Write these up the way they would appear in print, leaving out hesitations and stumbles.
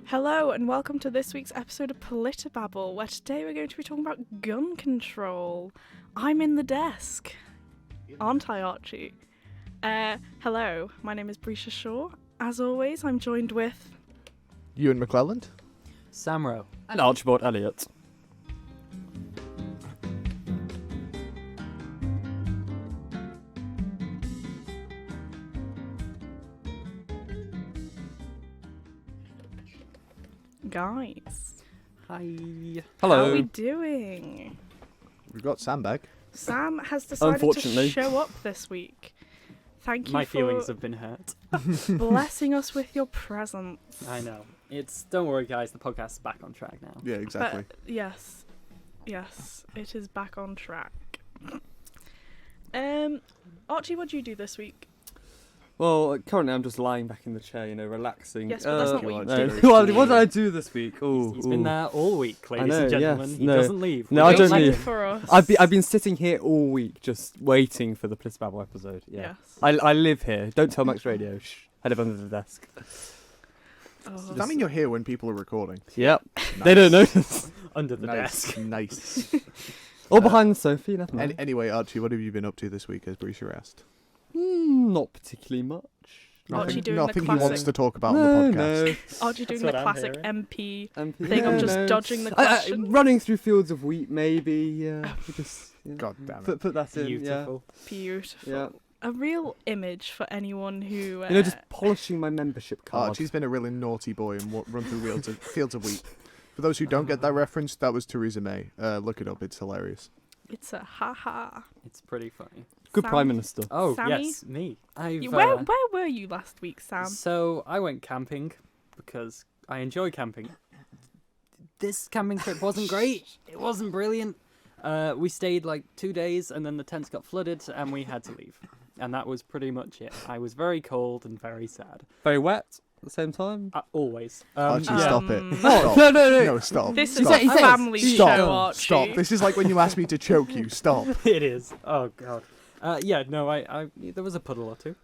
Hello and welcome to this week's episode of PolitiBabble, where today we're going to be talking about gun control. I'm in the desk, aren't I, Archie? Hello, my name is Brisha Shaw. As always, I'm joined with... Ewan McClelland, Samro, and Archibald Elliott. Guys. hi. How are Hello. we doing? we've got Sam back. Sam has decided to Unfortunately. show up this week. Thank you My for feelings have been hurt. blessing us with your presence. I know. Don't worry, guys. The podcast is back on track now. Yeah, exactly. But yes, it is back on track. Archie, what do you do this week? Well, currently I'm just lying back in the chair, Yes, relaxing. but that's not what you no. do. What did I do this week? He's been there all week, ladies know, and gentlemen. yes, He no. doesn't leave. No, I Waiting don't leave. for us. I've been sitting here all week, just waiting for the PolitiBabble episode. Yeah, Yes. I live here. Don't tell Max Radio. Shh. I live under the desk. Oh. Does that mean you're here when people are recording? Yep. Nice. They don't notice. Under the Nice. desk. Nice. Or behind the sofa. You never know. Anyway, Archie, what have you been up to this week, as Brisha asked? Not particularly much. Archie doing nothing the he wants classic- to talk about on No, the podcast. Archie doing That's the what I'm classic hearing. MP MP. thing of No, just no. dodging the question. Running through fields of wheat, maybe. Yeah. Just. Yeah. God damn it. Put that in. Beautiful. Beautiful. Yeah. A real image for anyone who... You know, just polishing my membership card. Archie's been a really naughty boy and run through fields of wheat. For those who don't get that reference, that was Theresa May. Look it up, it's hilarious. It's a ha-ha. It's pretty funny. Good Sam? Prime Minister. Oh, Sammy? yes, me. I've, Where were you last week, Sam? So, I went camping because I enjoy camping. This camping trip wasn't great. It wasn't brilliant. We stayed like 2 days and then the tents got flooded and we had to leave. And that was pretty much it. I was very cold and very sad. Very wet at the same time. Always. Archie, yeah. stop it. Um, Stop. No. No, stop. This Stop. is a family Stop. show, Archie. Stop. This is like when you asked me to choke you. Stop. It is. Oh god. Yeah. No. I. There was a puddle or two.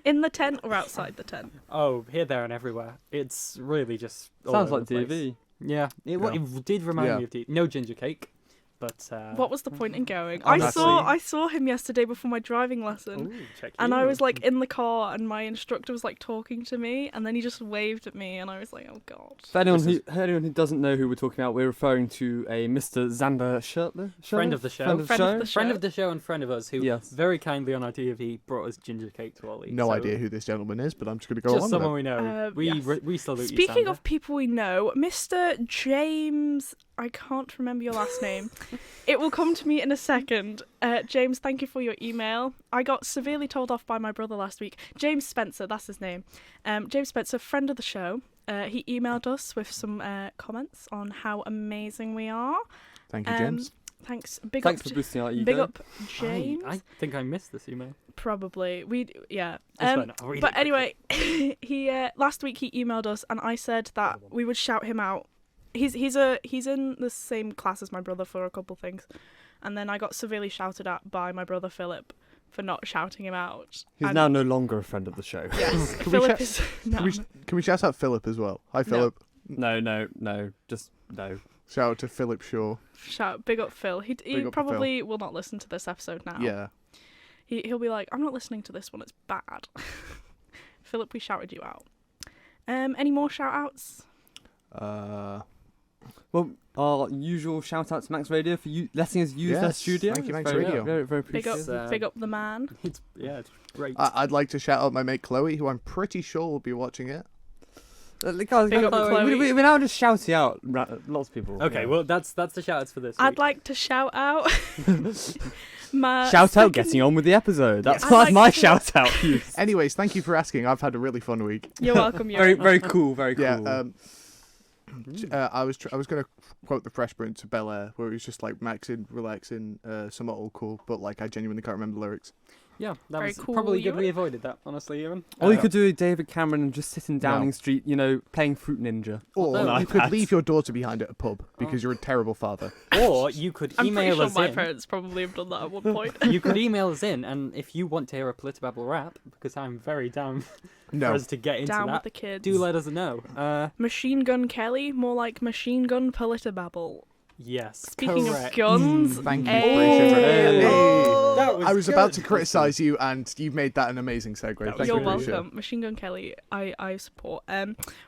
In the tent or outside the tent? Oh, here, there, and everywhere. It's really just. all Sounds over like the place. DV. Yeah. It did remind me of DV. No ginger cake, but. What was the point in going? Honestly- I saw him yesterday before my driving lesson. Ooh, check And you. I was like in the car and my instructor was like talking to me and then he just waved at me and I was like, oh god. For anyone who doesn't know who we're talking about, we're referring to a Mr. Xander Shirtler. Friend of the show. Friend of the Friend of the show and friend of us, who Yes. very kindly on our TV brought us ginger cake to all eat. No so idea who this gentleman is, but I'm just going to go Just on someone with we know. Yes. We salute you, Speaking Xander. of people we know, Mr. James, I can't remember your last name. It will come to me in a second. James, thank you for your email. I got severely told off by my brother last week. James Spencer, that's his name. James Spencer, friend of the show. He emailed us with some comments on how amazing we are. Thank you, James. Thanks. Thanks for boosting our ego. Big up, James. I think I missed this email. Probably. Yeah. That's fine, I'll read it But quickly. anyway, he last week he emailed us and I said that we would shout him out. He's in the same class as my brother for a couple things, and then I got severely shouted at by my brother Philip for not shouting him out. He's And- now no longer a friend of the show. Yes, Can we Philip shout- is no. Can we shout out Philip as well? Hi, Philip. No. Just no. Shout out to Philip Shaw. Shout big up Phil. He Big up probably will not listen to this episode now. Yeah. He'll be like, I'm not listening to this one. It's bad. Philip, we shouted you out. Any more shout outs? Well, our usual shout out to Max Radio for letting us use their Yes, studio. thank you, It's Max very, Radio. Very, very Big up, appreciated. big up the man. It's great. I'd like to shout out my mate Chloe, who I'm pretty sure will be watching it. Guys, Big up Chloe. we're now just shouting out lots of people. Okay, yeah. well that's the shout outs for this I'd week. like to shout out my Shout out second- getting on with the episode. That's I'd my like my to- shout out. Use. Anyways, thank you for asking. I've had a really fun week. You're welcome. You're Very, very cool. Very cool. Yeah. I was going to quote the Fresh Prince of Bel Air, where it was just like maxing, relaxing, somewhat all cool, but like I genuinely can't remember the lyrics. Yeah, that Very was cool, probably good Ewan. we avoided that, honestly, Ewan. Or you could do David Cameron and just sit in Downing Street, playing Fruit Ninja. Or Although- you could leave your daughter behind at a pub because you're a terrible father. Or you could I'm pretty email sure us my in. parents probably have done that at one point. You could email us in, and if you want to hear a PolitiBabble rap, because I'm very down for No. us to get into Down with that, the kids. do let us know. Machine Gun Kelly, more like Machine Gun PolitiBabble. Yes, Speaking correct. of guns, Thank you, hey. Appreciate it. Oh. That was I was about to good. criticise you, and you've made that an amazing segue. That was Thank You're you, really welcome. Machine Gun Kelly, I support.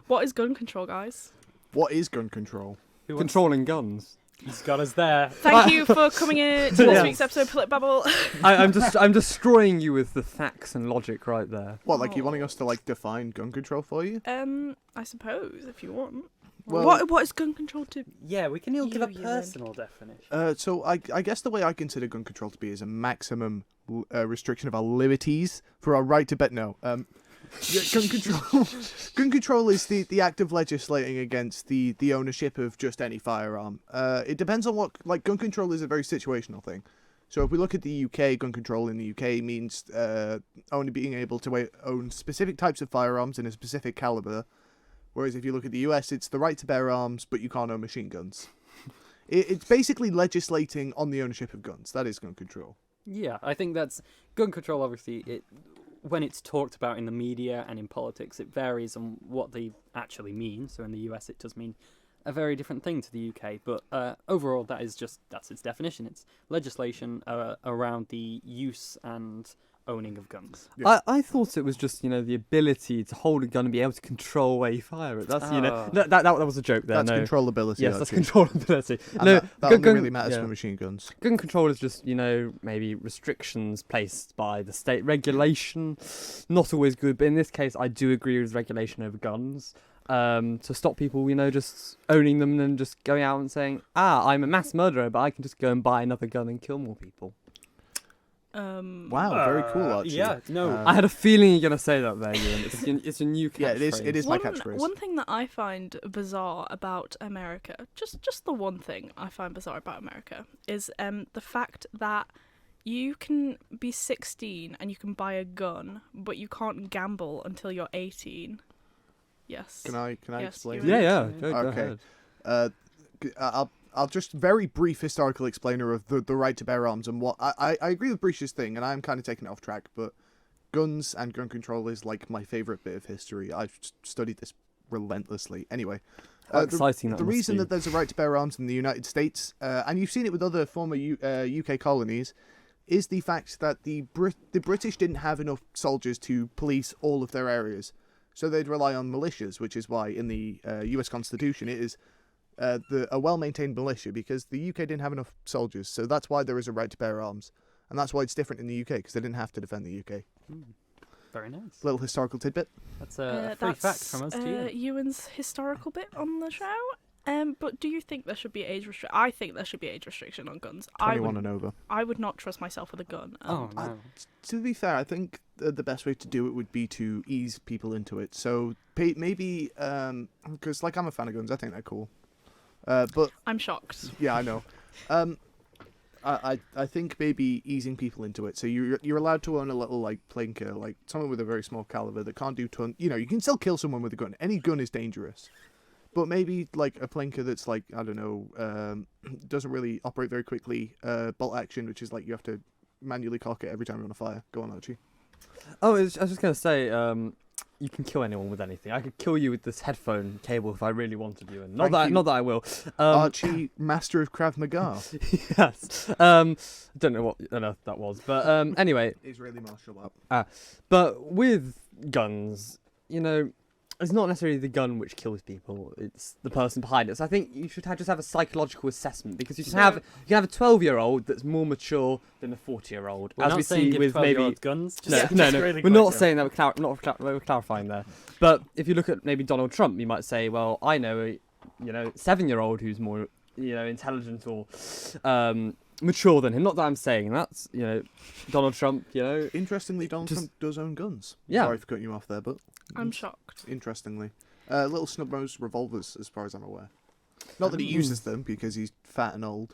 What is gun control, guys? What is gun control? Who wants- Controlling guns. He's got us there. Thank you for coming in to this Yeah. week's episode of PolitiBabble. I'm destroying you with the facts and logic right there. What, like you Oh. wanting us to define gun control for you? I suppose if you want. Well- What is gun control to? Yeah, we can all give a You, Ewan. personal definition. So I guess the way I consider gun control to be is a maximum restriction of our liberties for our right to bet. No, yeah, gun control. Gun control is the act of legislating against the ownership of just any firearm. It depends on what gun control is a very situational thing. So if we look at the UK, gun control in the UK means only being able to own specific types of firearms in a specific caliber. Whereas if you look at the US, it's the right to bear arms, but you can't own machine guns. It's basically legislating on the ownership of guns. That is gun control. Yeah, I think that's gun control. Obviously, when it's talked about in the media and in politics, it varies on what they actually mean. So in the US, it does mean a very different thing to the UK. But overall, that's its definition. It's legislation around the use and owning of guns. Yeah. I thought it was just, the ability to hold a gun and be able to control where you fire it. That's, Oh. that was a joke there. That's no. controllability. Yes, that's Archie. controllability. And No, that only gun- really matters yeah. for machine guns. Gun control is just, maybe restrictions placed by the state. Regulation, not always good, but in this case, I do agree with regulation over guns. To stop people, just owning them and just going out and saying, I'm a mass murderer, but I can just go and buy another gun and kill more people. Wow, very cool, Archie. Yeah, no. I had a feeling you're going to say that there, Ewan. It's a new catchphrase. Yeah, it is my One, catchphrase. one thing that I find bizarre about America, just the one thing I find bizarre about America, is the fact that you can be 16 and you can buy a gun, but you can't gamble until you're 18. Yes. Can I Yes, explain? you Yeah. Go Okay. ahead. I'll just very brief historical explainer of the right to bear arms and what I agree with Breach's thing, and I'm kind of taking it off track, but guns and gun control is my favorite bit of history. I've studied this relentlessly. Anyway, How exciting that the must reason be. that there's a right to bear arms in the United States, and you've seen it with other former UK colonies, is the fact that the British didn't have enough soldiers to police all of their areas. So they'd rely on militias, which is why in the US Constitution it is a well-maintained militia, because the UK didn't have enough soldiers. So that's why there is a right to bear arms. And that's why it's different in the UK, because they didn't have to defend the UK. Very nice. Little historical tidbit. That's a free fact That's from us to you. Ewan's historical bit on the show. But do you think there should be age restriction? I think there should be age restriction on guns. 21 and over. I would not trust myself with a gun. Oh no. To be fair, I think the best way to do it would be to ease people into it. So maybe, because I'm a fan of guns, I think they're cool. But I'm shocked. yeah, I know. I think maybe easing people into it. So you're allowed to own a little plinker, someone with a very small caliber that can't do ton. You can still kill someone with a gun. Any gun is dangerous. But maybe a plinker that's I don't know, doesn't really operate very quickly. Bolt action, which is you have to manually cock it every time you want to fire. Go on, Archie. Oh, I was just going to say, you can kill anyone with anything. I could kill you with this headphone cable if I really wanted you, and not Thank that you. I will. Archie, master of Krav Maga. Yes. Don't know what on earth that was, but anyway. Israeli martial art. But with guns, it's not necessarily the gun which kills people; it's the person behind it. So I think you should just have a psychological assessment, because you can have a 12-year-old that's more mature than a 40-year-old, We're as not we saying see give with 12-year-olds maybe. guns. No, Just no. really We're quick, not yeah. saying that. We're clarifying there. But if you look at maybe Donald Trump, you might say, well, I know a 7-year-old who's more intelligent or mature than him. Not that I'm saying that's Donald Trump. Interestingly, Donald Just- Trump does own guns. Yeah. Sorry for cutting you off there, but I'm shocked. interestingly. Little snub-nosed revolvers, as far as I'm aware. Not that he uses them, because he's fat and old.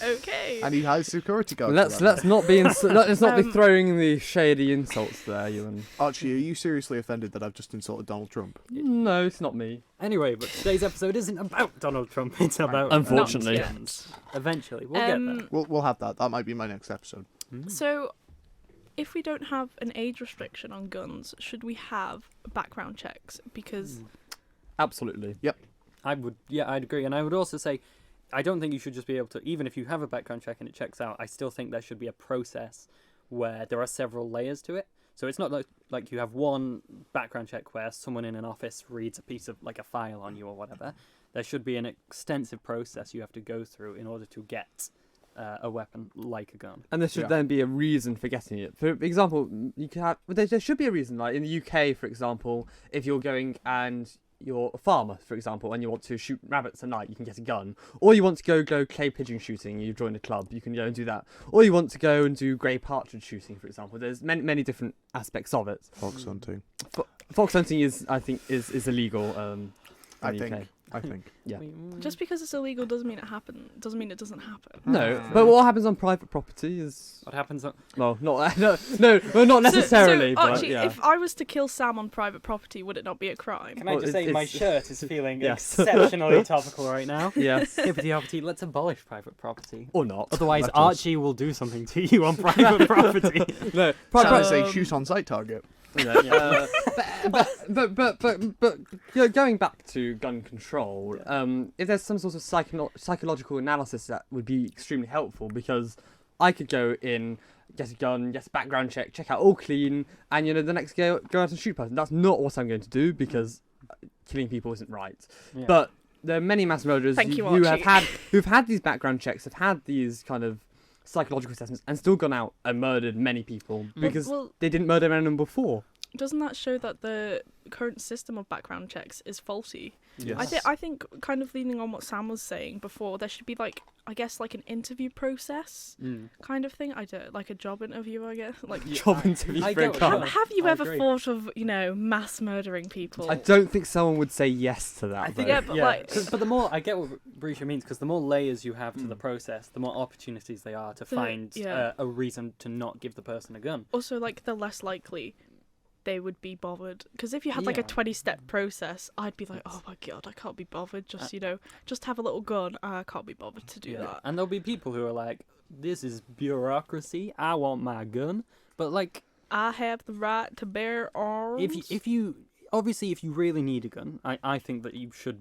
Okay. And he has security guards. Let's not be let's not be Um, throwing the shady insults there, Ewan. Archie, are you seriously offended that I've just insulted Donald Trump? No, it's not me. Anyway, but today's episode isn't about Donald Trump. It's about Unfortunately. guns. Eventually, we'll get there. We'll have that. That might be my next episode. So, if we don't have an age restriction on guns, should we have background checks? Because Absolutely. I'd agree, and I would also say, I don't think you should just be able to, even if you have a background check and it checks out, I still think there should be a process where there are several layers to it. So it's not like you have one background check where someone in an office reads a piece of, like, a file on you or whatever. There should be an extensive process you have to go through in order to get a weapon like a gun. And there should then be a reason for getting it. For example, you can have. There should be a reason. Like in the UK, for example, if you're going and you're a farmer, for example, and you want to shoot rabbits at night, you can get a gun. Or you want to go clay pigeon shooting, you join a club, you can go and do that. Or you want to go and do grey partridge shooting, for example. There's many different aspects of it. Fox hunting. Fox hunting is illegal. I think. Yeah. just because it's illegal doesn't mean it happen. Doesn't mean it doesn't happen. No, but what happens on private property is What happens on... well, not not necessarily. So, but Archie, yeah. if I was to kill Sam on private property, would it not be a crime? Can I Well, just say my it's- shirt is feeling Yes. exceptionally topical right now? Yes. Hippity hoppity, let's abolish private property. Or not. Otherwise, Let us. Archie will do something to you on private property. No. Trying to Um, say shoot on sight target. But you know, going back to gun control, if there's some sort of psychological analysis that would be extremely helpful, because I could go in, get a gun, get a background check out all clean, and the next go out and shoot a person. That's not what I'm going to do because killing people isn't right. Yeah. But there are many mass murderers Thank you, who've had these background checks, have had these kind of psychological assessments, and still gone out and murdered many people because well, they didn't murder anyone before. doesn't that show that the current system of background checks is faulty? Yes. I think kind of leaning on what Sam was saying before, there should be I guess an interview process kind of thing. I don't like a job interview, I guess. Job interview I for a get what gun. you're Have you I ever agree. thought of mass murdering people? I don't think someone would say yes to that. I think, though. Yeah, but but the more I get what Brisha means, because the more layers you have to the process, the more opportunities they are to find a reason to not give the person a gun. Also, the less likely they would be bothered. Because if you had a Yeah. 20-step process, I'd be like, oh my god, I can't be bothered. Just have a little gun. I can't be bothered to do that. And there'll be people who are like, this is bureaucracy, I want my gun. But I have the right to bear arms. if you obviously if you really need a gun, I think that you should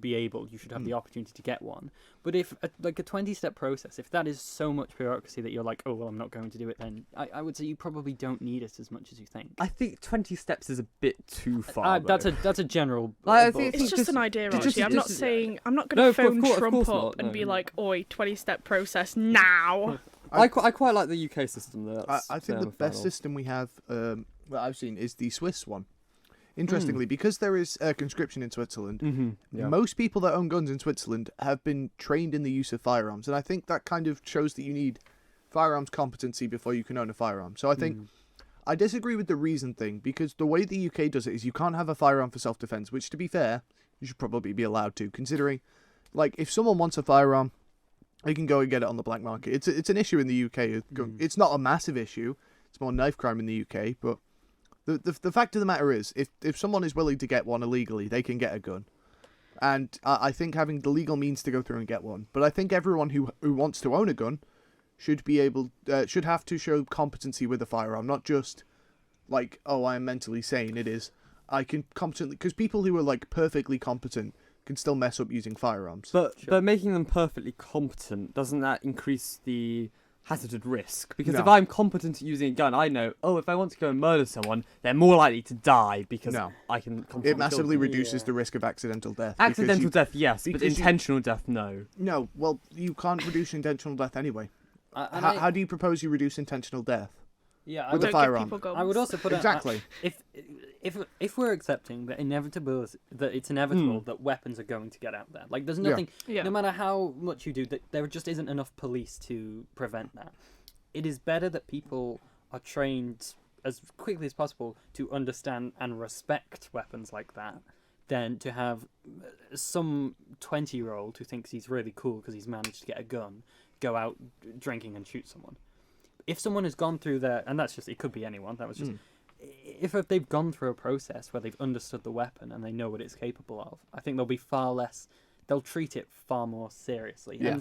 have the opportunity to get one. But if a 20-step process, if that is so much bureaucracy that you're like, oh well, I'm not going to do it, then I would say you probably don't need it as much as you think. I think 20 steps is a bit too far. That's a general. I think It's just an idea, Archie. I'm not saying I'm not No, going to of phone course Trump not, up and no. be like, "Oi, 20-step process now." I quite like the UK system. Though. I think the best system we have, I've seen, is the Swiss one. Interestingly, because there is conscription in Switzerland, most people that own guns in Switzerland have been trained in the use of firearms, and I think that kind of shows that you need firearms competency before you can own a firearm. So I think I disagree with the reason thing, because the way the UK does it is you can't have a firearm for self-defense, which, to be fair, you should probably be allowed to, considering, if someone wants a firearm, they can go and get it on the black market. It's an issue in the UK. It's not a massive issue. It's more knife crime in the UK, but the fact of the matter is, if someone is willing to get one illegally, they can get a gun. And I think having the legal means to go through and get one. But I think everyone who wants to own a gun should have to show competency with a firearm, not just oh, I am mentally sane. It is, I can competently, because people who are perfectly competent can still mess up using firearms. But making them perfectly competent, doesn't that increase the hazarded risk? Because if I'm competent at using a gun, I know, if I want to go and murder someone, they're more likely to die because I can competently It massively kill them. reduces the risk of accidental death. Accidental death, yes, but because intentional death, no. No, well, you can't reduce intentional death anyway. And How do you propose you reduce intentional death? Yeah, With a Don't give firearm. people guns. I would also put Exactly. if we're accepting that it's inevitable that weapons are going to get out there, there's nothing, Yeah. no matter how much you do, that there just isn't enough police to prevent that. It is better that people are trained as quickly as possible to understand and respect weapons like that than to have some 20-year-old who thinks he's really cool because he's managed to get a gun go out drinking and shoot someone. If someone has gone through and that's just, it could be anyone, that was just, if they've gone through a process where they've understood the weapon and they know what it's capable of, I think they'll treat it far more seriously. Yeah.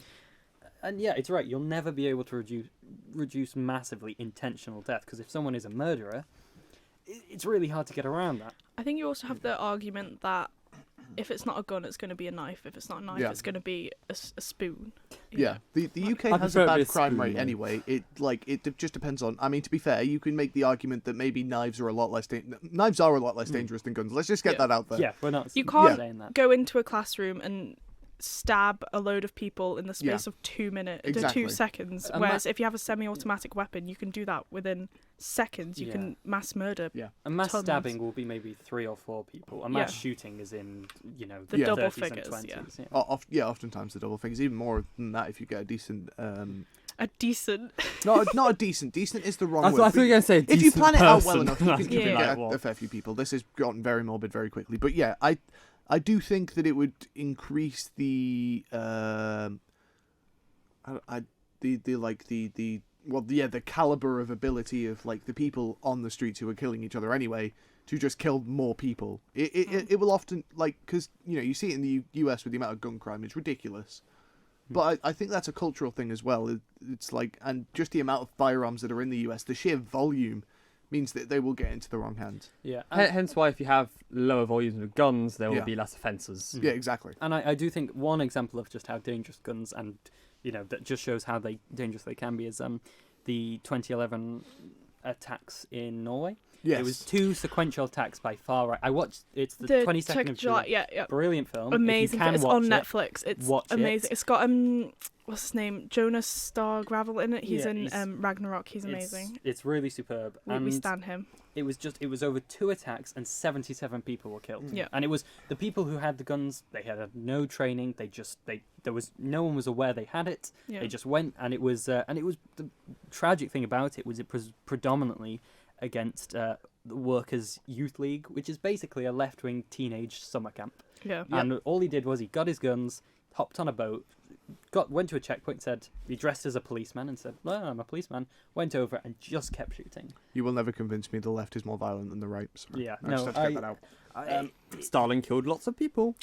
And yeah, it's right, you'll never be able to reduce massively intentional death, because if someone is a murderer, it's really hard to get around that. I think you also have the argument that if it's not a gun, it's going to be a knife. If it's not a knife, it's going to be a spoon. Yeah, the UK I has prefer a it bad with crime spoon, rate though. anyway. It just depends on. I mean, to be fair, you can make the argument that maybe knives are a lot less dangerous than guns. Let's just get that out there. Yeah, we're not You can't saying that. go into a classroom and stab a load of people in the space of 2 minutes, Exactly. 2 seconds. Whereas if you have a semi-automatic weapon, you can do that within seconds. You can mass murder. Yeah. A mass tons. stabbing will be maybe 3 or 4 people. A mass shooting is in, The Yeah. double 30s figures. and 20s. Yeah. Yeah. Oftentimes the double figures, even more than that if you get a decent. A decent. Not a decent. Decent is the wrong I word. thought you were going to say If you plan it out well person. enough, you can Yeah. get Like, a fair few people. This has gotten very morbid very quickly, but yeah, I do think that it would increase the the caliber of ability of like the people on the streets who are killing each other anyway to just kill more people. It will often, like, because you see it in the US with the amount of gun crime, it's ridiculous. But I think that's a cultural thing as well. It's like, and just the amount of firearms that are in the US, the sheer volume means that they will get into the wrong hands. Yeah. Hence why if you have lower volumes of guns, there will Yeah. be less offences. Yeah, exactly. And I do think one example of just how dangerous guns and, that just shows how dangerous they can be is the 2011 attacks in Norway. Yes. It was 2 sequential attacks by far right. I watched, it's the 22nd of July. July. Yeah. Brilliant film. Amazing. If you can It's watch on it, Netflix. It's watch amazing. it. It's got what's his name? Jonas Star Gravel in it. He's Yeah, in Ragnarok. He's amazing. It's really superb. We stand him. It was over 2 attacks and 77 people were killed. Yeah. And it was the people who had the guns, they had no training, no one was aware they had it. Yeah. They just went, and it was the tragic thing about it was predominantly against the Workers' Youth League, which is basically a left-wing teenage summer camp. Yeah. And all he did was he got his guns, hopped on a boat, went to a checkpoint, said he dressed as a policeman and said, "Well, I'm a policeman." Went over and just kept shooting. You will never convince me the left is more violent than the right. Sorry. Yeah, I just had to get that out. Stalin killed lots of people.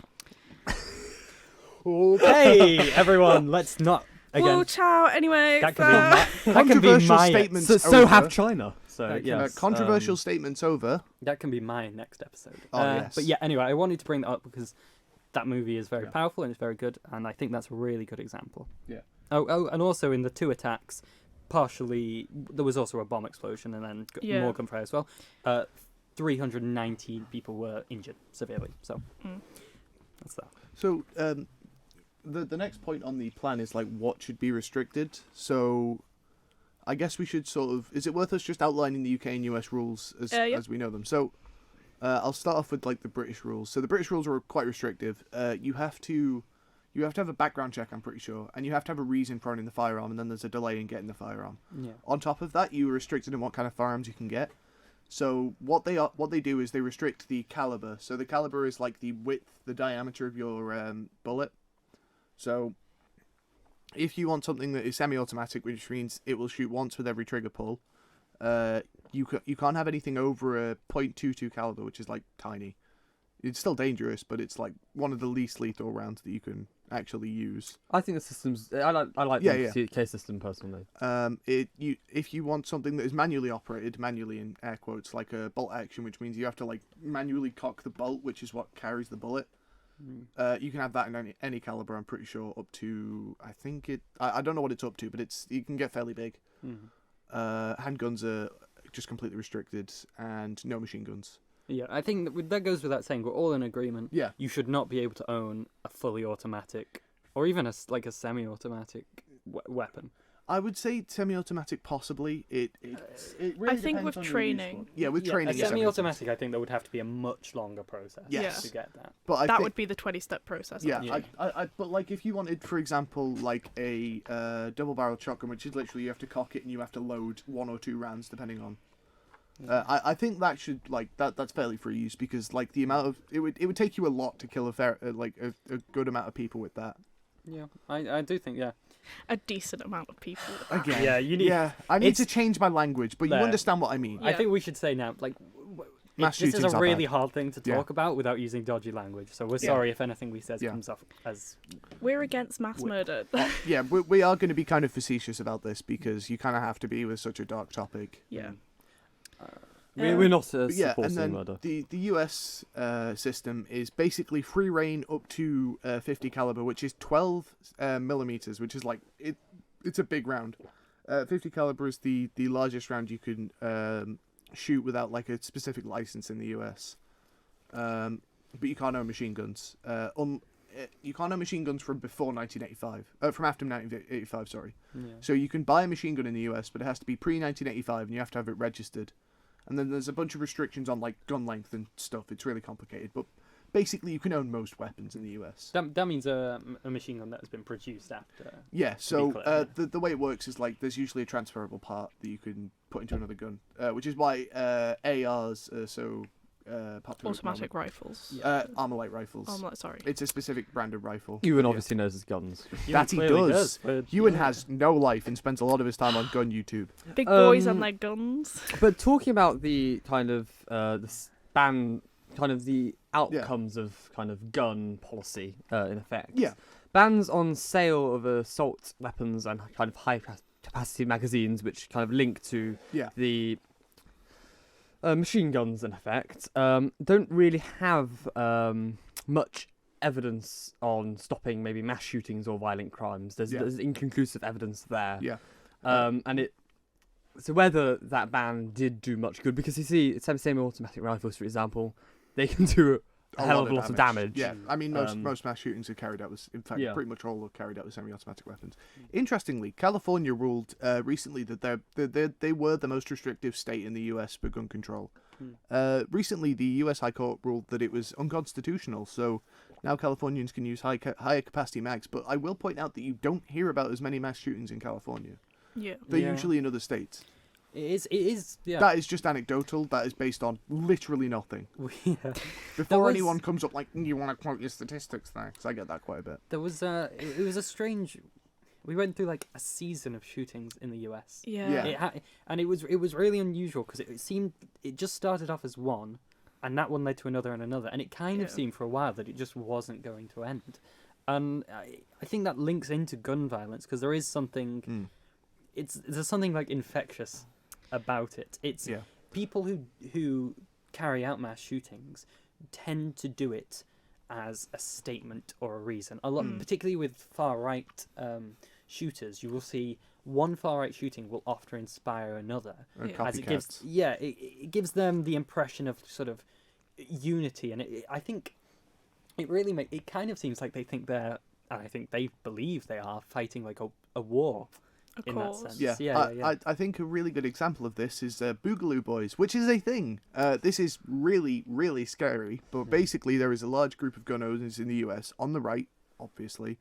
Hey, everyone, let's not again. Whoa, ciao. Anyway. That so- can be Controversial my statements. So over. have China. So That can- yes, Controversial statements over. That can be my next episode. Oh, yes. But yeah, anyway, I wanted to bring that up because that movie is very Yeah. powerful and it's very good, and I think that's a really good example. Yeah. Oh, and also in the 2 attacks, partially there was also a bomb explosion and then Yeah. more gunfire as well. 319 people were injured severely. So that's that. So the next point on the plan is like what should be restricted. So I guess we should sort of. Is it worth us just outlining the UK and US rules as we know them? So I'll start off with like the British rules. So the British rules are quite restrictive. You have to have a background check, I'm pretty sure, and you have to have a reason for owning the firearm, and then there's a delay in getting the firearm. Yeah. On top of that, you are restricted in what kind of firearms you can get. So what they do is they restrict the caliber. So the caliber is like the width, the diameter of your bullet. So if you want something that is semi-automatic, which means it will shoot once with every trigger pull, you can't have anything over a .22 caliber, which is like tiny. It's still dangerous, but it's like one of the least lethal rounds that you can actually use. I think the systems. I like Yeah, the UK system personally. If you want something that is manually operated, manually in air quotes, like a bolt action, which means you have to like manually cock the bolt, which is what carries the bullet. You can have that in any caliber. I'm pretty sure up to I don't know what it's up to, but you can get fairly big. Handguns are just completely restricted, and no machine guns. Yeah, I think that goes without saying. We're all in agreement. Yeah. You should not be able to own a fully automatic or even a semi-automatic weapon. I would say semi-automatic, possibly. It really I think depends with on your training. use for it. Yeah, with Yeah, training. a it's semi-automatic, I think there would have to be a much longer process Yes. to get that. But I That think, would be the 20-step process. Yeah, Yeah. but like if you wanted, for example, like a double-barreled shotgun, which is literally you have to cock it and you have to load 1 or 2 rounds depending on. I think that should that's fairly free use because like the amount of it would take you a lot to kill a good amount of people with that. Yeah, I do think, yeah. A decent amount of people. Again, Yeah, you need- I need to it's- change my language, but you There. understand what I mean. I Yeah. think we should say now, like, Mass this is shootings a are really bad. hard thing to Yeah. talk about without using dodgy language. So we're Yeah. sorry if anything we says Yeah. comes off as We're against mass murder. Yeah, we are going to be kind of facetious about this because you kind of have to be with such a dark topic. Yeah. We're not But yeah, and supporting then murder. the US system is basically free reign up to 50 caliber, which is 12 millimeters, which is like it's a big round. 50 caliber is the largest round you can shoot without like a specific license in the US. But you can't own machine guns. You can't own machine guns from before 1985. From after 1985, sorry. yeah. So you can buy a machine gun in the US, but it has to be pre-1985, and you have to have it registered. And then there's a bunch of restrictions on like gun length and stuff. It's really complicated, but basically you can own most weapons in the US. That means a machine gun that has been produced after. Yeah. So clear, the way it works is like there's usually a transferable part that you can put into another gun, which is why ARs are so popular. Automatic rifles. Armalite rifles. Sorry. It's a specific brand of rifle. Ewan Yeah. obviously knows his guns. That he clearly does. but- Ewan has no life and spends a lot of his time on gun YouTube. Big boys Um, and their guns. But talking about the kind of ban, kind of the outcomes of kind of gun policy in effect. Yeah. Bans on sale of assault weapons and kind of high capacity magazines, which kind of link to Yeah. the machine guns in effect, don't really have much evidence on stopping maybe mass shootings or violent crimes. There's inconclusive evidence there. Yeah. So whether that ban did do much good, because you see, it's the same automatic rifles, for example, they can do a hell of a lot of damage. Yeah, I mean, most mass shootings are carried out with, in fact, Yeah. pretty much all are carried out with semi-automatic weapons. Interestingly, California ruled recently that they were the most restrictive state in the U.S. for gun control. Recently, the U.S. High Court ruled that it was unconstitutional, so now Californians can use higher capacity mags. But I will point out that you don't hear about as many mass shootings in California. Yeah. They're Yeah. usually in other states. It is, yeah. That is just anecdotal. That is based on literally nothing. Yeah. Before was- anyone comes up like, you want to quote your statistics there? Because I get that quite a bit. There was it was a strange. We went through like a season of shootings in the US. Yeah. Yeah. And it was really unusual because it seemed it just started off as one, and that one led to another and another, and it kind of Yeah. seemed for a while that it just wasn't going to end. And I think that links into gun violence because there is something. There's something like infectious about it. It's Yeah. people who carry out mass shootings tend to do it as a statement or a reason. A lot, particularly with far right shooters, you will see one far right shooting will often inspire another, Or Yeah. as it gives copycats. it gives them the impression of sort of unity, and I think it really it kind of seems like they think they're, and I think they believe they are fighting like a war. Of in that course. sense. Yeah, Yeah. I think a really good example of this is Boogaloo Boys, which is a thing. This is really, really scary. But basically, there is a large group of gun owners in the US, on the right, obviously,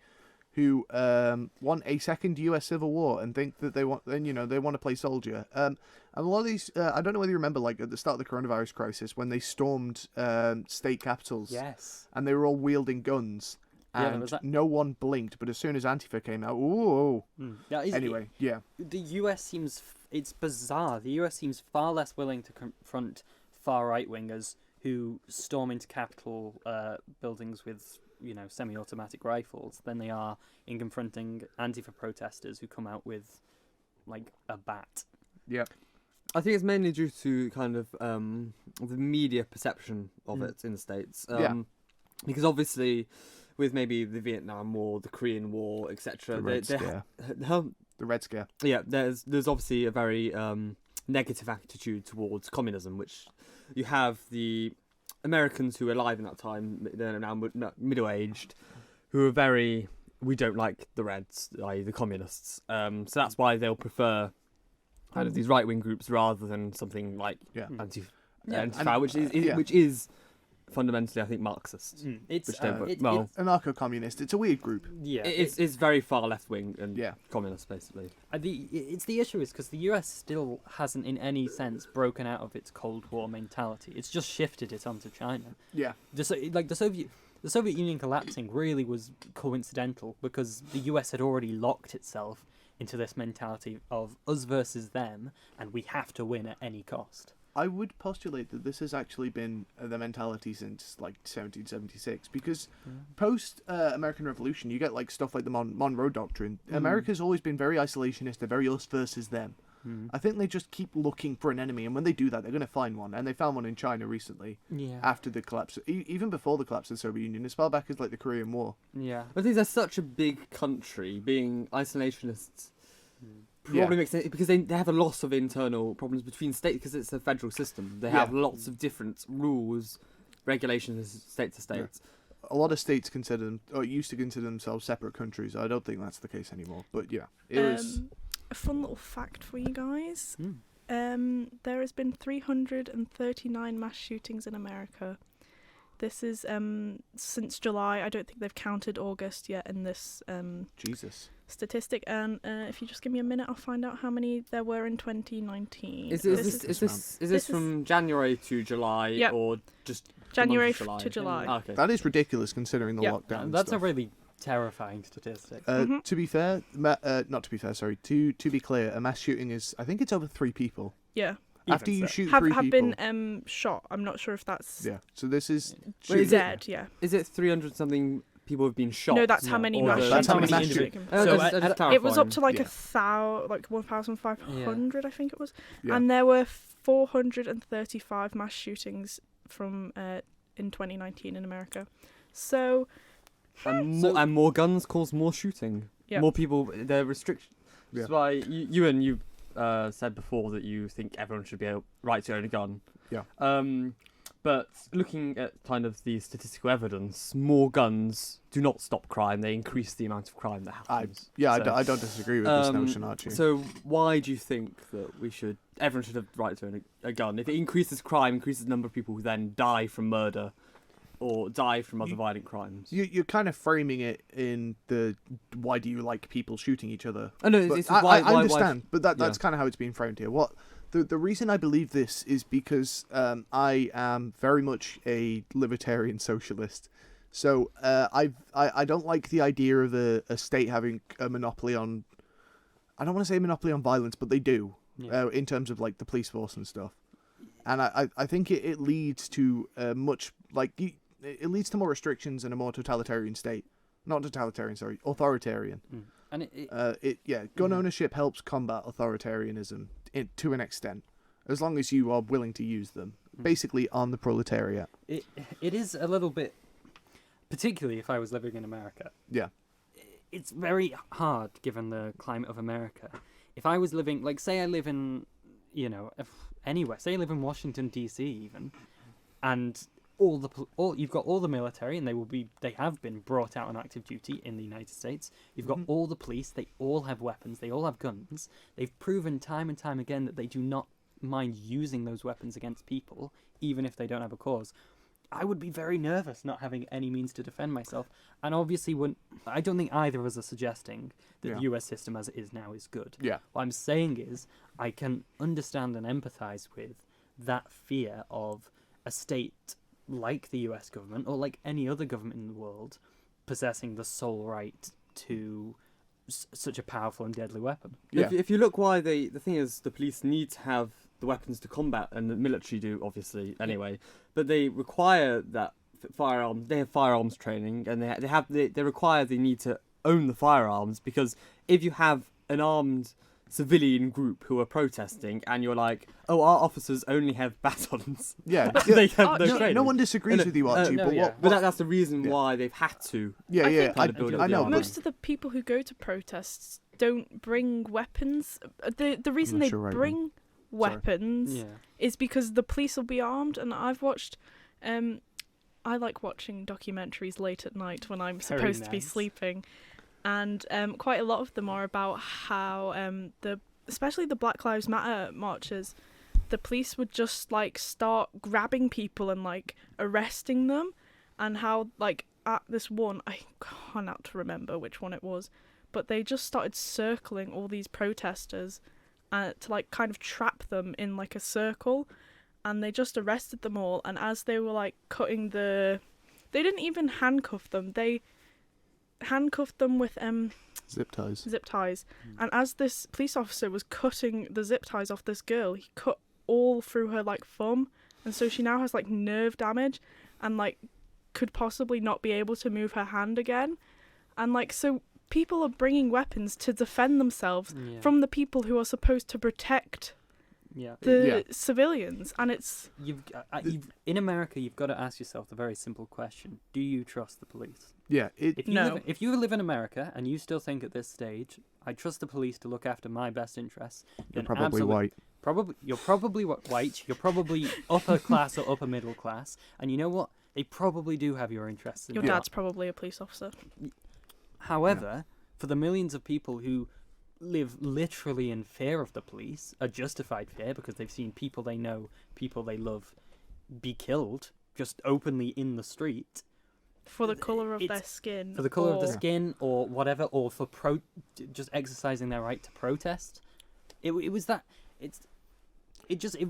who want a second US Civil War and think that they want to play soldier. And a lot of these, I don't know whether you remember, like at the start of the coronavirus crisis, when they stormed state capitals, Yes. and they were all wielding guns. Yeah, there And was that. no one blinked, but as soon as Antifa came out, ooh. Yeah, Anyway, yeah. the US seems it's bizarre. The US seems far less willing to confront far right wingers who storm into Capitol buildings with semi-automatic rifles than they are in confronting Antifa protesters who come out with like a bat. Yeah. I think it's mainly due to kind of the media perception of it in the States. Yeah. Because obviously, with maybe the Vietnam War, the Korean War, etc., The Red Scare. The Red Scare. yeah, there's obviously a very negative attitude towards communism, which you have the Americans who were alive in that time, they're now middle-aged, who are very, we don't like the Reds, i.e. the communists. So that's why they'll prefer kind of these right-wing groups rather than something like Yeah. Antifa, And- which is fundamentally, I think, Marxist. It's Which don't, it- well, Anarcho-communist. It's a weird group. yeah. it's very far left-wing and Yeah. communist, basically. The issue is because the US still hasn't, in any sense, broken out of its Cold War mentality. It's just shifted it onto China. Yeah. The the Soviet Union collapsing really was coincidental because the US had already locked itself into this mentality of us versus them, and we have to win at any cost. I would postulate that this has actually been the mentality since like 1776, because post American Revolution, you get like stuff like the Monroe Doctrine. America's always been very isolationist. They're very us versus them. I think they just keep looking for an enemy, and when they do that, they're going to find one. And they found one in China recently. Yeah. After the collapse, even before the collapse of the Soviet Union, as far back as like the Korean War. Yeah. I think they're such a big country, being isolationists probably makes sense because they have a lot of internal problems between states because it's a federal system. They have lots of different rules, regulations, state to state. Yeah. A lot of states consider them, or used to consider themselves separate countries. I don't think that's the case anymore. But yeah, it was. A fun little fact for you guys. There has been 339 mass shootings in America. This is since July. I don't think they've counted August yet in this Jesus. statistic. And if you just give me a minute, I'll find out how many there were in 2019. Is this from January to July or just January the month of to July? Okay. That is ridiculous considering the Yeah. lockdown. and That's a stuff. really terrifying statistic. To be fair, not to be fair, sorry. To be clear, a mass shooting is, I think it's over 3 people. Yeah. After you so. shoot Have 3 people. been shot. I'm not sure if that's Yeah. So this is. Wait, is it- dead. Yeah. Is it 300 something people have been shot? No, that's how many or mass the- shootings. That's how many have mass been shootings. taken. So It was up to like Yeah. like 1,500, I think it was, Yeah. and there were 435 mass shootings from in 2019 in America. So And more guns cause more shooting. Yeah. More people, they're restrictions. Yeah. That's why you said before that you think everyone should be able right to own a gun. Yeah. But looking at kind of the statistical evidence, more guns do not stop crime. They increase the amount of crime that happens. I don't disagree with this notion, Archie. So why do you think that everyone should have the right to own a gun? If it increases crime, increases the number of people who then die from murder or die from other violent crimes. You're kind of framing it in the why do you like people shooting each other? Oh no, But it's I understand, but that's yeah. kind of how it's being framed here. What the reason I believe this is because I am very much a libertarian socialist. So I don't like the idea of a state having a monopoly on. I don't want to say monopoly on violence, but they do in terms of like the police force and stuff. And I think it leads to much like it leads to more restrictions and a more totalitarian state. Not totalitarian, sorry, authoritarian. And Gun ownership helps combat authoritarianism to an extent, as long as you are willing to use them. Basically, on the proletariat. it is a little bit, particularly if I was living in America. Yeah. It's very hard given the climate of America. If I was living, like, say I live in, anywhere, say I live in Washington D.C. even, and you've got all the military, and they have been brought out on active duty in the United States. You've got all the police; they all have weapons, they all have guns. They've proven time and time again that they do not mind using those weapons against people, even if they don't have a cause. I would be very nervous not having any means to defend myself. And obviously, I don't think either of us are suggesting that the US system as it is now is good. Yeah. What I'm saying is, I can understand and empathise with that fear of a state like the US government, or like any other government in the world, possessing the sole right to such a powerful and deadly weapon. Yeah. If you look why the thing is, the police need to have the weapons to combat, and the military do, obviously, anyway. But they require that firearms. They have firearms training, and they require they need to own the firearms, because if you have an armed civilian group who are protesting, and you're like, oh, our officers only have batons. Yeah. They have no no, training. no one disagrees with you, Archie. no, but yeah. But that's the reason why they've had to. Yeah, I yeah. think kind of build up I the know. army. But most of the people who go to protests don't bring weapons. The reason they Unless you're right, bring weapons Yeah. is because the police will be armed. And I've watched, I like watching documentaries late at night when I'm Very supposed to be nice. sleeping, and quite a lot of them are about how especially the Black Lives Matter marches, the police would just like start grabbing people and like arresting them, and how like at this one, I cannot remember which one it was, but they just started circling all these protesters to like kind of trap them in like a circle, and they just arrested them all. And as they were like cutting the They didn't even handcuff them. They handcuffed them with Zip ties. zip ties. And as this police officer was cutting the zip ties off this girl, he cut all through her like thumb, and so she now has like nerve damage and like could possibly not be able to move her hand again. And like, so people are bringing weapons to defend themselves from the people who are supposed to protect the civilians, and it's you've in America you've got to ask yourself the very simple question: do you trust the police? Yeah. If you live in America and you still think at this stage, I trust the police to look after my best interests, You're then probably white. You're probably white. You're probably upper class or upper middle class, and you know what? They probably do have your interests. your dad's probably a police officer. However, for the millions of people who live literally in fear of the police, a justified fear because they've seen people they know, people they love, be killed just openly in the street. For the colour of their skin. For the colour of the skin or whatever, or for just exercising their right to protest. It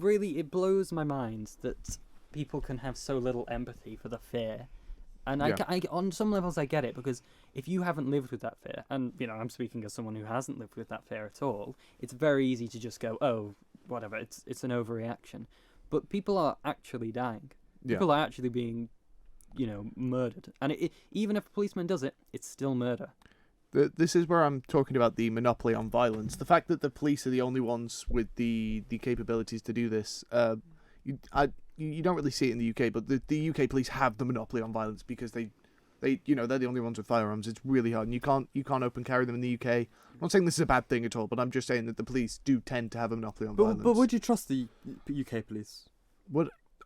really blows my mind that people can have so little empathy for the fear. And I, on some levels, I get it, because if you haven't lived with that fear, and, you know, I'm speaking as someone who hasn't lived with that fear at all, it's very easy to just go, oh, whatever, it's an overreaction. But people are actually dying. Yeah. People are actually being, you know, murdered. And even if a policeman does it, it's still murder. This is where I'm talking about the monopoly on violence. The fact that the police are the only ones with the capabilities to do this, you don't really see it in the UK, but the UK police have the monopoly on violence because they're the only ones with firearms. It's really hard, and you can't open carry them in the UK. I'm not saying this is a bad thing at all, but I'm just saying that the police do tend to have a monopoly on violence. But would you trust the UK police?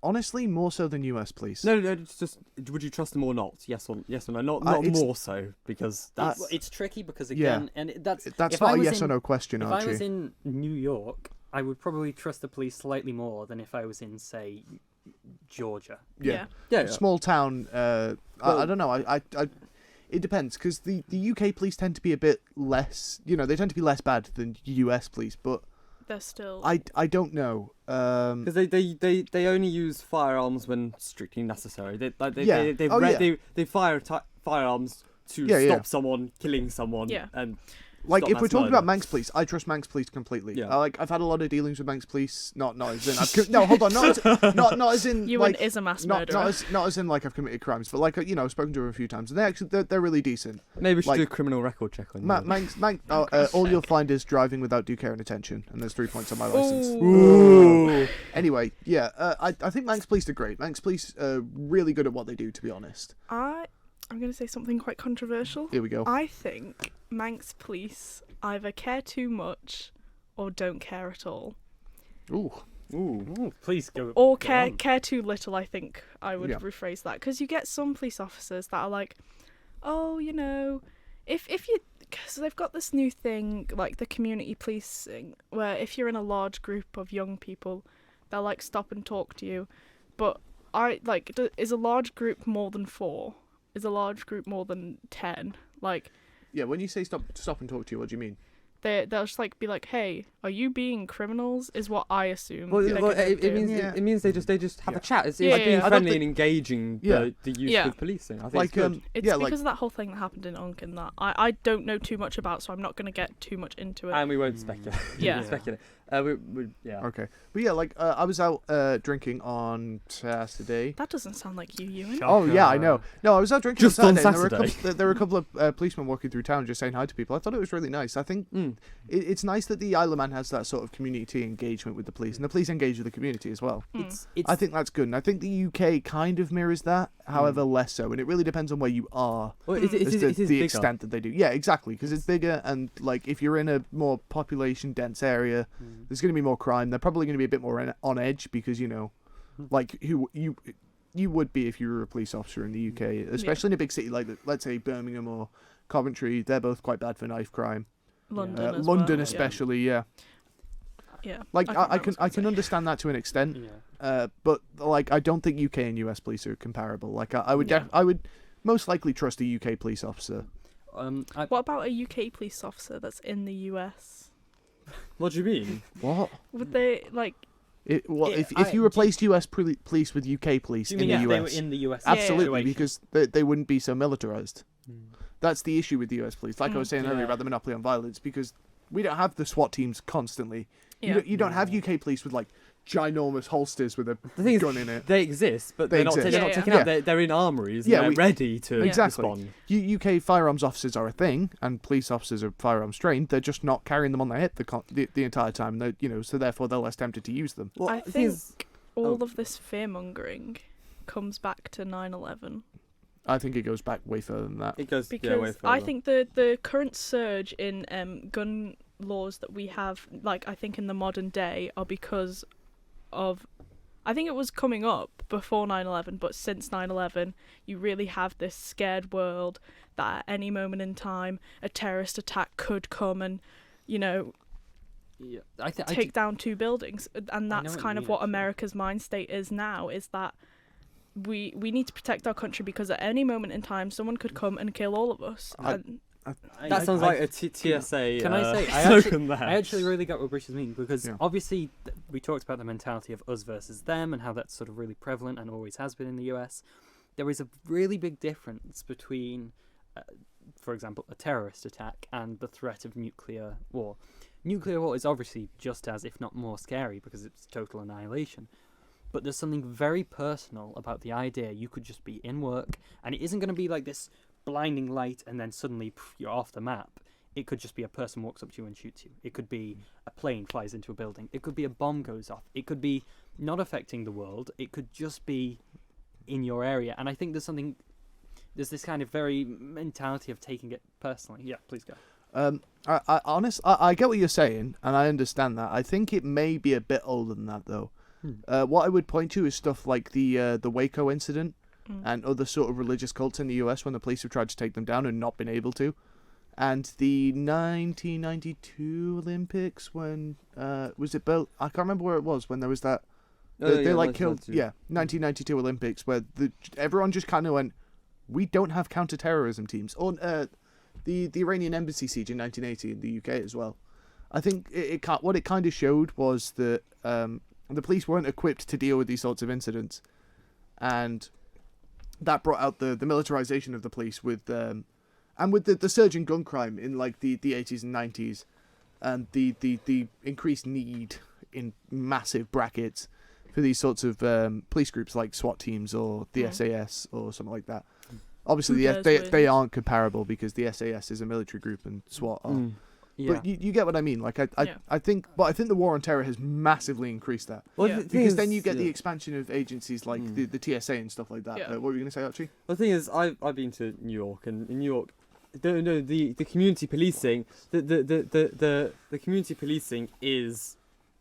Honestly, more so than US police. No, it's just, would you trust them or not? Yes or no? Not more so, because that's... It's tricky because, again, and that's not a yes or no question, Archie. If I was in New York, I would probably trust the police slightly more than if I was in, say, Georgia. Yeah. Yeah. Small town. I don't know. It depends, because the UK police tend to be a bit less. You know, they tend to be less bad than US police, but They're still. I don't know. Because they only use firearms when strictly necessary. They fire firearms to stop someone killing someone. Yeah. And like, stop if we're mass talking murder. about Manx police, I trust Manx police completely. Yeah. I've had a lot of dealings with Manx police. Not as in no, hold on, not as in Ewan like, is a mass not murderer. not as in like I've committed crimes, but like, you know, I've spoken to them a few times, and they're really decent. Maybe we should like, do a criminal record check on you. Manx, all you'll find is driving without due care and attention, and there's 3 points on my license. Ooh. Anyway, I think Manx police are great. Manx police are really good at what they do, to be honest. I'm going to say something quite controversial. Here we go. I think Manx police either care too much or don't care at all. Ooh. Ooh, please go. Or go care too little, I think I would Yeah. rephrase that. Because you get some police officers that are like, oh, you know, if you... Because they've got this new thing, like the community policing, where if you're in a large group of young people, they'll like stop and talk to you. But is a large group more than 4? Is a large group more than 10? Like... Yeah, when you say stop and talk to you, what do you mean? They'll just like be like, "Hey, are you being criminals?" Is what I assume. Well, they're gonna it do. means Yeah. it means they just have a chat. It's Yeah, like being yeah. friendly and engaging the use Yeah. of policing. I think Like it's good. It's because of that whole thing that happened in Unkin that I don't know too much about, so I'm not going to get too much into it. And we won't speculate. Yeah. Speculate. Yeah. Okay, but yeah, like I was out drinking on Saturday. That doesn't sound like you, Ewan. Oh yeah, I know. No, I was out drinking Just on on Saturday. Saturday. There were a couple of policemen walking through town just saying hi to people. I thought it was really nice. I think it's nice that the Isle of Man has that sort of community engagement with the police, and the police engage with the community as well. I think that's good, and I think the UK kind of mirrors that, however less so, and it really depends on where you are. Well, it as is to bigger. the extent that they do. Yeah, exactly, because it's bigger, and like if you're in a more population dense area, there's going to be more crime. They're probably going to be a bit more on edge because, you know, like who you would be if you were a police officer in the UK, especially in a big city like, let's say, Birmingham or Coventry. They're both quite bad for knife crime. London, as London well, especially, yeah. Yeah. Like think I that was can gonna say. understand that to an extent, Yeah. but like I don't think UK and US police are comparable. Like I would Yeah. I would most likely trust a UK police officer. What about a UK police officer that's in the US? What do you mean? What? Would they like? If you replaced US police with UK police Do in you mean the if US, they were in the US? absolutely, situation? because they wouldn't be so militarized. That's the issue with the US police. Like I was saying earlier Yeah. about the monopoly on violence, because we don't have the SWAT teams constantly. Yeah. You don't have UK police with like ginormous holsters with a The thing is, gun in it. they exist, but They they're not, exist. they're not Yeah, taken yeah. out. They're in armories. Yeah, and they're we- ready to Exactly. respond. UK firearms officers are a thing, and police officers are firearms trained. They're just not carrying them on their hip the entire time. So therefore they're less tempted to use them. I the thing is- think all of this fear-mongering comes back to 9/11. I think it goes back way further than that. it goes way Because further. I think the current surge in gun laws that we have, like I think in the modern day, are because of, I think it was coming up before 9/11, but since 9/11, you really have this scared world that at any moment in time a terrorist attack could come and, Yeah, take down two buildings. And I know that's what you kind of mean, what actually. America's mind state is now, is that we need to protect our country because at any moment in time someone could come and kill all of us. That sounds like a TSA. Can I say, slogan there. I actually really got what Bruce mean, because Yeah. obviously we talked about the mentality of us versus them and how that's sort of really prevalent and always has been in the US. There is a really big difference between, for example, a terrorist attack and the threat of nuclear war. Nuclear war is obviously just as, if not more, scary because it's total annihilation. But there's something very personal about the idea you could just be in work and it isn't going to be like this blinding light and then suddenly you're off the map. It could just be a person walks up to you and shoots you. It could be a plane flies into a building. It could be a bomb goes off. It could be not affecting the world. It could just be in your area. And I think there's this kind of very mentality of taking it personally. Yeah, please go. I get what you're saying, and I understand that. I think it may be a bit older than that, though. What I would point to is stuff like the Waco incident and other sort of religious cults in the US when the police have tried to take them down and not been able to. And the 1992 Olympics when was it built? I can't remember where it was when there was that. They killed 1992 Olympics where everyone just kind of went, we don't have counter-terrorism teams. Or the Iranian embassy siege in 1980 in the UK as well. I think what it kind of showed was that the police weren't equipped to deal with these sorts of incidents, and that brought out the militarization of the police with and with the surge in gun crime in like the 80s and 90s, and the increased need in massive brackets for these sorts of police groups like SWAT teams or the SAS or something like that. Obviously, they aren't comparable because the SAS is a military group and SWAT are. Yeah. But you get what I mean. Like I think the war on terror has massively increased that. Well, Yeah. the thing Because is- then you get the yeah. expansion of agencies like the TSA and stuff like that. Yeah. What were you going to say, Archie? Well, the thing is, I've been to New York, and in New York, the community policing, the community policing is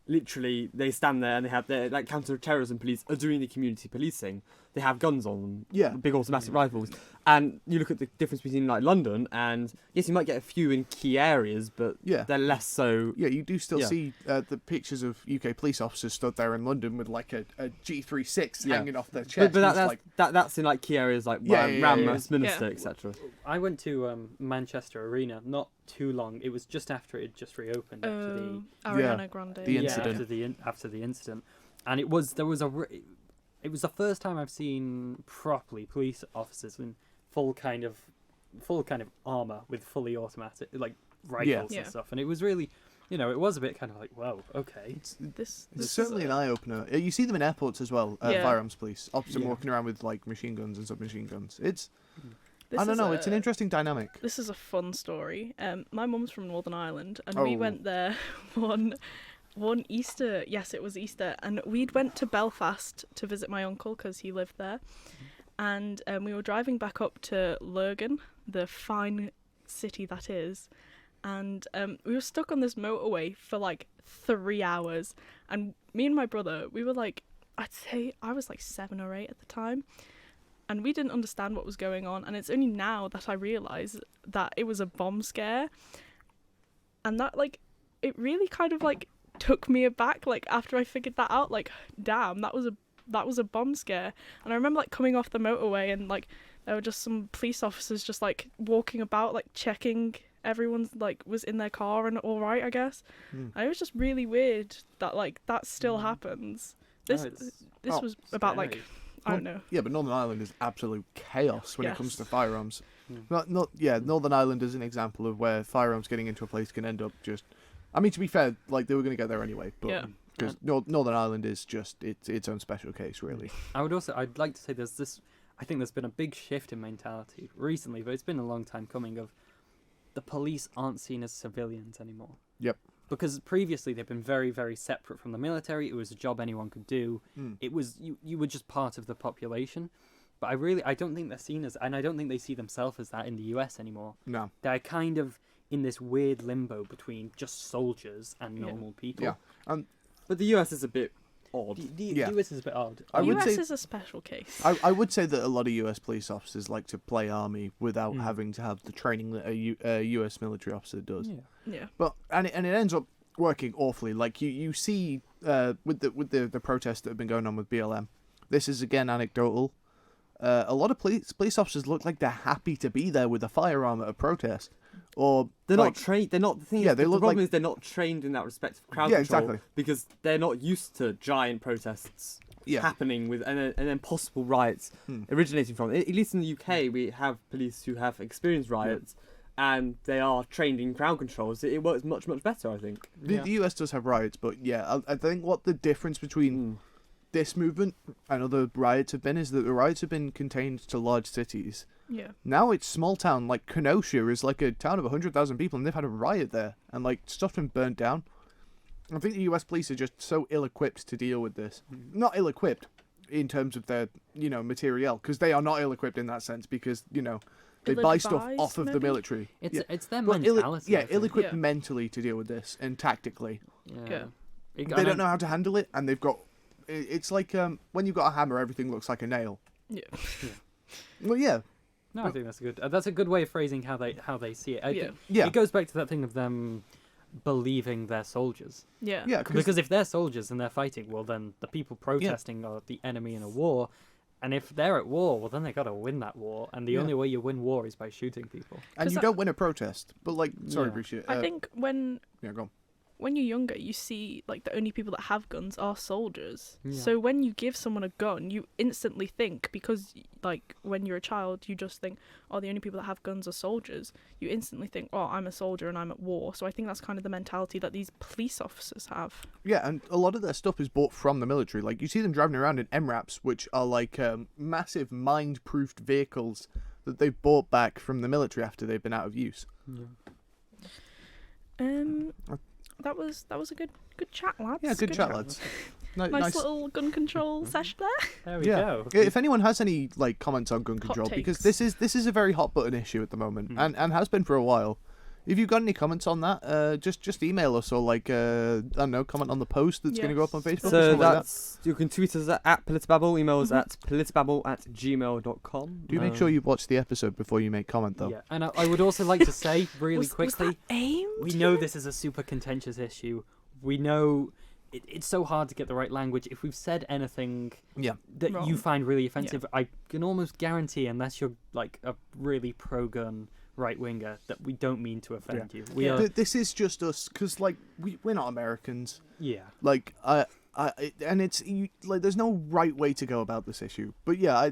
literally they stand there and they have their like counter-terrorism police are doing the community policing. They have guns on them, Yeah. big automatic rifles, and you look at the difference between like London and yes, you might get a few in key areas, but Yeah. they're less so. Yeah, you do still Yeah. see the pictures of UK police officers stood there in London with like a G36 Yeah. hanging off their chest. But It's that's in like key areas like Yeah. Westminster, Yeah. etc. I went to Manchester Arena not too long. It was just after it had just reopened after the Ariana Grande. the incident. after the incident, and it was the first time I've seen properly police officers in full kind of armor with fully automatic like rifles Yeah. and stuff, and it was really, it was a bit kind of like, whoa, okay. This It's is certainly an eye opener. You see them in airports as well. Yeah. Firearms police, often Yeah. walking around with like machine guns and submachine guns. this I don't is know. It's an interesting dynamic. This is a fun story. My mum's from Northern Ireland, and Oh. we went there one Easter. Yes, it was Easter, and we'd went to Belfast to visit my uncle because he lived there, and we were driving back up to Lurgan, the fine city that is, and we were stuck on this motorway for like 3 hours, and me and my brother, we were like, I'd say I was like 7 or 8 at the time. And we didn't understand what was going on, and it's only now that I realise that it was a bomb scare, and that like it really kind of like took me aback. Like after I figured that out, like damn, that was a bomb scare. And I remember like coming off the motorway, and like there were just some police officers just like walking about, like checking everyone's like was in their car and all right, I guess. Mm. And it was just really weird that like that still happens. This Oh, was about like scary. I don't know. Yeah, but Northern Ireland is absolute chaos when it comes to Yes. firearms. Mm. Northern Ireland is an example of where firearms getting into a place can end up just. I mean, to be fair, like they were going to get there anyway, but Yeah. because Northern Ireland is just its own special case, really. I'd like to say there's this. I think there's been a big shift in mentality recently, but it's been a long time coming. Of the police aren't seen as civilians anymore. Yep. Because previously they've been very, very separate from the military. It was a job anyone could do. Mm. It was you were just part of the population. But I don't think they're seen as, and I don't think they see themselves as that in the US anymore. No. They're kind of in this weird limbo between just soldiers and normal people. Yeah. But the US is a bit odd. The Yeah. US is a bit odd. I The would US say- is a special case. I would say that a lot of US police officers like to play army without Mm. having to have the training that a US military officer does. Yeah. Yeah. But and it ends up working awfully. Like you see with the protests that have been going on with BLM. This is again anecdotal. A lot of police officers look like they're happy to be there with a firearm at a protest, or They're like, not trained. They're not. The thing Yeah, is, they the look problem like- is they're not trained in that respect of crowd Yeah, control exactly. because they're not used to giant protests Yeah. happening with and then possible riots Hmm. originating from. At least in the UK, we have police who have experienced riots, and they are trained in crowd controls. It works much better, I think. The US does have riots, but yeah, I think what the difference between this movement and other riots have been is that the riots have been contained to large cities. Yeah. Now it's small town, like Kenosha is like a town of 100,000 people, and they've had a riot there, and like stuff's been burnt down. I think the US police are just so ill-equipped to deal with this. Not ill-equipped in terms of their, materiel, because they are not ill-equipped in that sense, because, they buy stuff Ill-advised, off of the maybe? military. It's their But mentality. I think. ill-equipped Yeah. mentally to deal with this, and tactically. Yeah. It- They and don't know how to handle it, and they've got... It's like when you've got a hammer, everything looks like a nail. Yeah. Well, yeah. No, I think that's a good way of phrasing how they see it. I Yeah. think Yeah. It goes back to that thing of them believing they're soldiers. Yeah. Yeah, Because if they're soldiers and they're fighting, well, then the people protesting are the enemy in a war. And if they're at war, well, then they got to win that war. And the Yeah. only way you win war is by shooting people. and 'Cause you I- don't win a protest. But, sorry, Yeah. Bridget. I think when Yeah, go on. you're younger, you see like the only people that have guns are soldiers. Yeah. So when you give someone a gun, you instantly think, because like when you're a child, you just think, oh, the only people that have guns are soldiers. You instantly think, oh, I'm a soldier and I'm at war. So I think that's kind of the mentality that these police officers have. Yeah, and a lot of their stuff is bought from the military. Like, you see them driving around in MRAPs, which are like massive mine-proofed vehicles that they've bought back from the military after they've been out of use. That was a good chat, lads. Yeah, good chat, lads. Nice little gun control session there. There we Yeah. go. If anyone has any comments on gun control, because takes. this is a very hot button issue at the moment, and has been for a while. If you've got any comments on that, just email us, or I don't know, comment on the post that's going to go up on Facebook. or So something like that. you can tweet us at PolitiBabble, email us at politibabble@gmail.com. Do make sure you've watched the episode before you make comment, though. Yeah, and I would also like to say really Was quickly, that aimed? we know this is a super contentious issue. We know it's so hard to get the right language. If we've said anything Yeah. that Wrong. you find really offensive, I can almost guarantee, unless you're like a really pro-gun right-winger, that we don't mean to offend you. We Yeah. are, This is just us, because we're not Americans. yeah. And it's there's no right way to go about this issue. But yeah,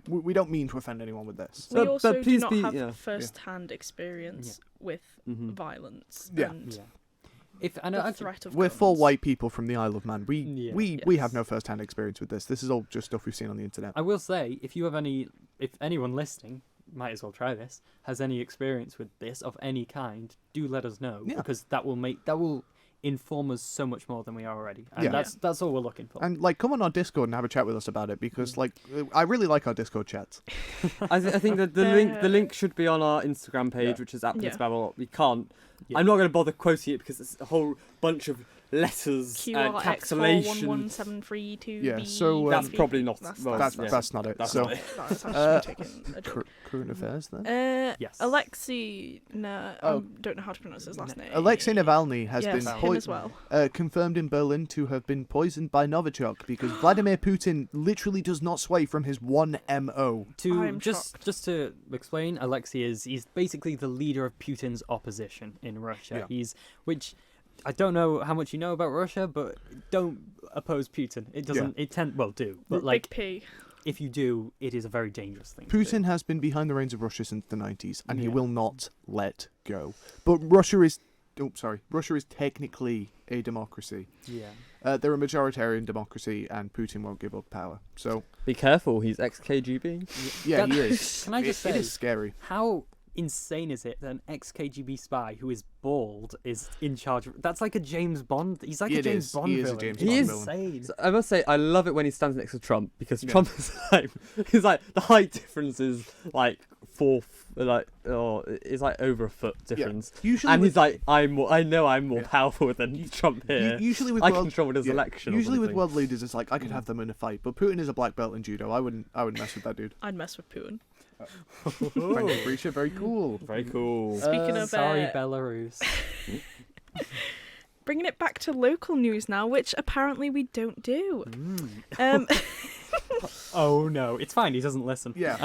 we don't mean to offend anyone with this. We But also do please not be- have yeah. first-hand experience with violence Yeah. and Yeah. If and the I, threat of We're guns. four white people from the Isle of Man. We Yeah. we have Yes. no first-hand experience with this. This is all just stuff we've seen on the internet. I will say, if anyone listening, might as well try this, has any experience with this of any kind, do let us know, Yeah. because that will inform us so much more than we are already, and Yeah. that's all we're looking for. And come on our Discord and have a chat with us about it, because I really like our Discord chats. I think that the link should be on our Instagram page, Yeah. which is at Yeah. PolitiBabble. We can't. Yeah. I'm not going to bother quoting it because it's a whole bunch of letters QRX411732B. Yeah, so, that's probably not. That's not it. That's So not it. That's actually taking a joke. current affairs then. Yes. Alexei, Oh. don't know how to pronounce his last name. Alexei Navalny has yes, been him as well. confirmed in Berlin to have been poisoned by Novichok because Vladimir Putin literally does not sway from his one MO. I'm Just to explain, Alexei he's basically the leader of Putin's opposition in Russia. Yeah. Which I don't know how much you know about Russia, but don't oppose Putin. It doesn't. It do, but Big P. if you do, it is a very dangerous thing. to do. Putin has been behind the reins of Russia since the 90s, and he Yeah. will not let go. But Russia is technically a democracy. Yeah. They're a majoritarian democracy, and Putin won't give up power. So, Be careful, he's ex-KGB. yeah, That- he is. Can I just it say, is scary. how insane is it that an ex-KGB spy who is bald is in charge of... That's like a James Bond. He's like a It James is. Bond He is a villain. James It's Bond villain. insane. So I must say, I love it when he stands next to Trump because Yeah. Trump is like, he's like the height difference is like it's like over a foot difference, Usually, and with, he's like, I'm more Yeah. powerful than Trump here. usually with I world, controlled his yeah, election. or usually with something. world leaders, it's like I could have them in a fight, but Putin is a black belt in judo. I wouldn't mess with that dude. I'd mess with Putin. Thank you, Grisha. Very cool. Very cool. Speaking of Sorry, Belarus. bringing it back to local news now, which apparently we don't do. Mm. Um, Oh no, it's fine. He doesn't listen. Yeah.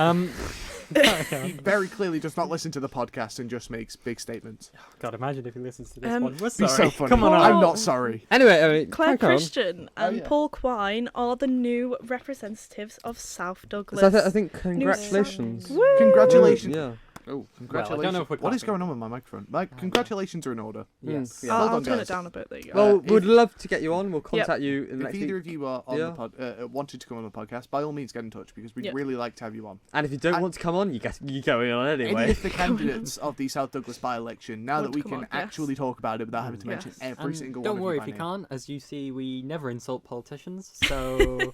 He very clearly does not listen to the podcast and just makes big statements. God, imagine if he listens to this Um, one. We're Be sorry. so funny. Come on, Paul- I'm not sorry. Anyway, I mean, Claire crack on. Christian and yeah. Paul Quine are the new representatives of South Douglas. So I think congratulations. Woo! Congratulations. Yeah. Oh, congratulations. don't know if we're what is clapping. going on with my microphone? Congratulations are in order. Yes. Yeah. I'll, Well I'll done, turn guys. it down a bit. There you go. Well, if- we'd love to get you on. We'll contact you in the If next either week. of you are on Yeah. the pod, wanted to come on the podcast, by all means get in touch because we'd Yeah. really like to have you on. And if you don't And- want to come on, you going on Any anyway. of the candidates of the South Douglas by-election, now that Want we to can come on, yes. actually talk about it without having to mention Yes. every And single don't one worry of if you you by name. can't. As you see, we never insult politicians. So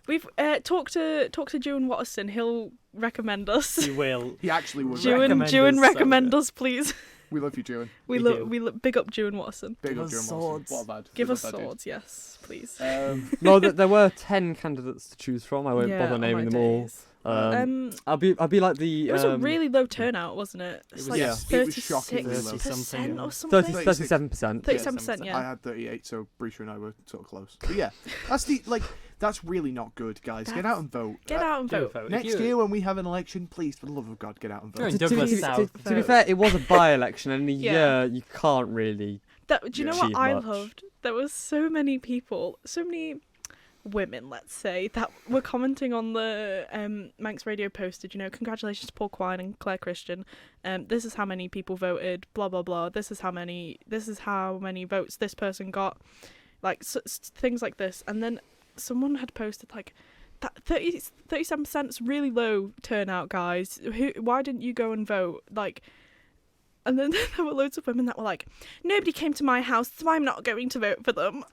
We've talked to June Watterson. He'll recommend us. we will. He actually would. June, recommend us, recommend so us, please. We love you, June. We do. big up June Watterson. Big Give up us June swords. Watson. What a lad. Give We us love that dude. swords, yes, please. Well, there were 10 candidates to choose from. I won't Yeah, bother oh my naming them all. days. I'll be like the. It was a really low turnout, wasn't it? It's was- like yeah, it was shockingly low. 36% or 30, something. 37%. 37%, yeah. I had 38, so Brisha and I were sort of close. But yeah, that's really not good, guys. Get out and vote. Get out and Do vote. vote. If Next you- year when we have an election, please, for the love of God, get out and You're vote. in To Douglas be- South. to be fair, it was a by-election, and in a Yeah. year you can't really. Do you know what achieve I much. loved? There was so many people, so many women, let's say, that were commenting on the Manx Radio posted, congratulations to Paul Quine and Claire Christian. This is how many people voted, blah blah blah. This is how many votes this person got. Like things like this. And then someone had posted like that 37% is really low turnout, guys. Why didn't you go and vote? Like, and then there were loads of women that were like, nobody came to my house, so I'm not going to vote for them.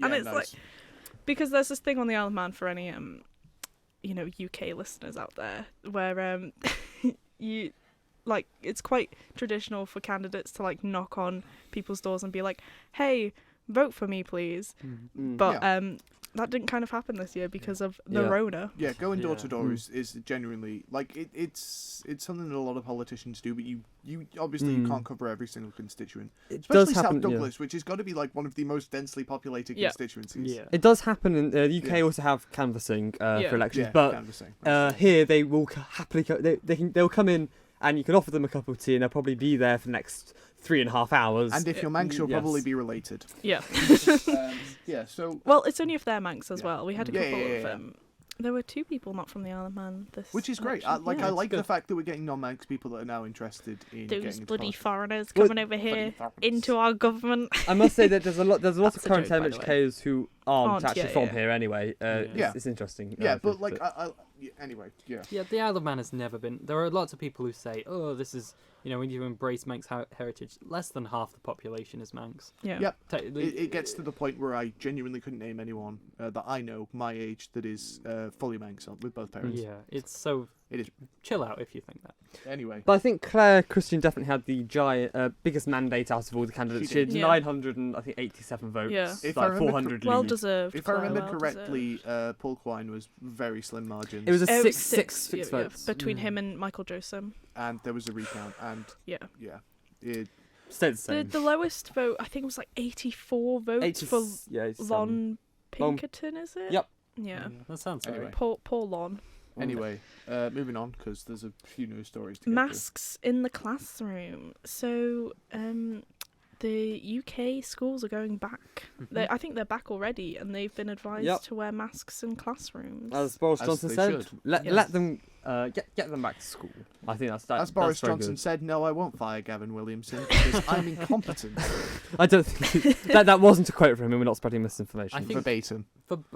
And it's like, because there's this thing on the Isle of Man for any UK listeners out there where you like, it's quite traditional for candidates to like knock on people's doors and be like, hey, vote for me please. But that didn't kind of happen this year because of the Yeah. Rona. Yeah, going door to door Mm. is genuinely like it's something that a lot of politicians do, but you obviously you can't cover every single constituent, It especially does South happen. Yeah. Douglas, which has got to be like one of the most densely populated Yeah. constituencies. Yeah. It does happen in the UK. Yeah. Also have canvassing Yeah. for elections, Yeah, but canvassing. here they will happily they'll come in and you can offer them a cup of tea and they'll probably be there for the next 3.5 hours. And if you're Manx, you'll yes. probably be related. Yeah. Yeah, so Well, it's only if they're Manx as Yeah. well. We had a Yeah, couple yeah, of yeah. there were 2 people not from the Isle of Man this which is great. election. I Yeah. like the good. fact that we're getting non-Manx people that are now interested in getting Those into bloody politics. foreigners Well, coming over here Bloody into our government. I must say that there's a lot That's of a current joke, by the way. MHKs who aren't actually yeah, from yeah. here anyway. Yeah. It's interesting. Yeah, but like anyway, yeah. Yeah, the Isle of Man has never been. There are lots of people who say, "Oh, this is we need to embrace Manx heritage." Less than half the population is Manx. Yeah. Yep. Technically, It gets to the point where I genuinely couldn't name anyone that I know my age that is fully Manx with both parents. Yeah, it's so It is. Chill out if you think that. Anyway. But I think Claire Christian definitely had the biggest mandate out of all the candidates. She She had did. Yeah. 987 votes. Yeah. If I Like remember 400 Well leave. deserved. If I Claire, remember well correctly, Paul Quine was very slim margins. It was a deserved. It was six yeah, votes. between Mm. him and Michael Joseph. and there was a recount, and Yeah. it, Stayed the same. The lowest vote, I think, was like 84 votes 80 for yeah, 87. Lon Pinkerton, is it? Yep. Yeah. That sounds right. Anyway. Poor Lon. anyway, moving on because there's a few news stories to get Masks in the classroom. So, the UK schools are going back. I think they're back already, and they've been advised Yep. to wear masks in classrooms. As Boris As Johnson they said, should. let Yes. them get them back to school. I think that's through. As Boris Johnson said, no, I won't fire Gavin Williamson because I'm incompetent. I don't think that wasn't a quote from him. We're not spreading misinformation. I think- Verbatim.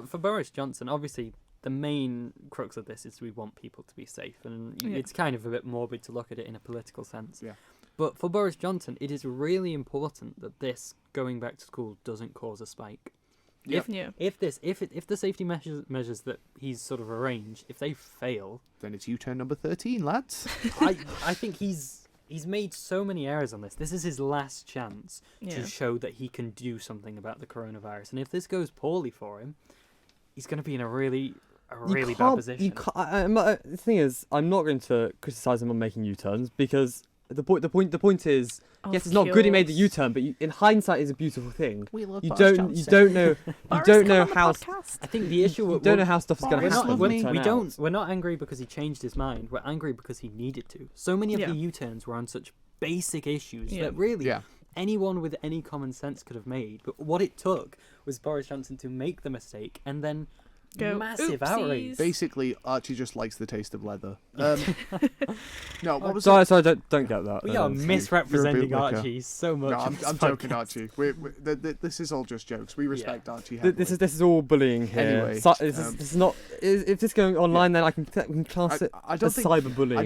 For Boris Johnson, obviously, the main crux of this is we want people to be safe, and Yeah. it's kind of a bit morbid to look at it in a political sense. Yeah. But for Boris Johnson, it is really important that this going back to school doesn't cause a spike. Yep. Yeah. If the safety measures that he's sort of arranged, if they fail, Then it's U-turn number 13, lads. I think he's made so many errors on this. This is his last chance Yeah. to show that he can do something about the coronavirus. And if this goes poorly for him, he's going to be in a really bad position. You can't, the thing is, I'm not going to criticize him on making U-turns because the point is, yes, it's not good he made the U-turn, but in hindsight, is a beautiful thing. We love You Boris don't Johnson. know Boris, don't come know on the how podcast. I think the issue you don't know how stuff is going to Boris, happen. love when me. it turn out. we're not angry because he changed his mind. We're angry because he needed to. So many of Yeah. the U-turns were on such basic issues Yeah. that really Yeah. anyone with any common sense could have made. But what it took was Boris Johnson to make the mistake and then Go, massive "Oopsies." outrage. Basically, Archie just likes the taste of leather. No, what was Sorry, don't get that. We are misrepresenting You're a bootlicker. Archie so much. No, in I'm this joking, podcast. Archie. This is all just jokes. We respect Archie. This is all bullying here. Anyway, This is not. If this is going online, then I can class it I don't as think cyberbullying.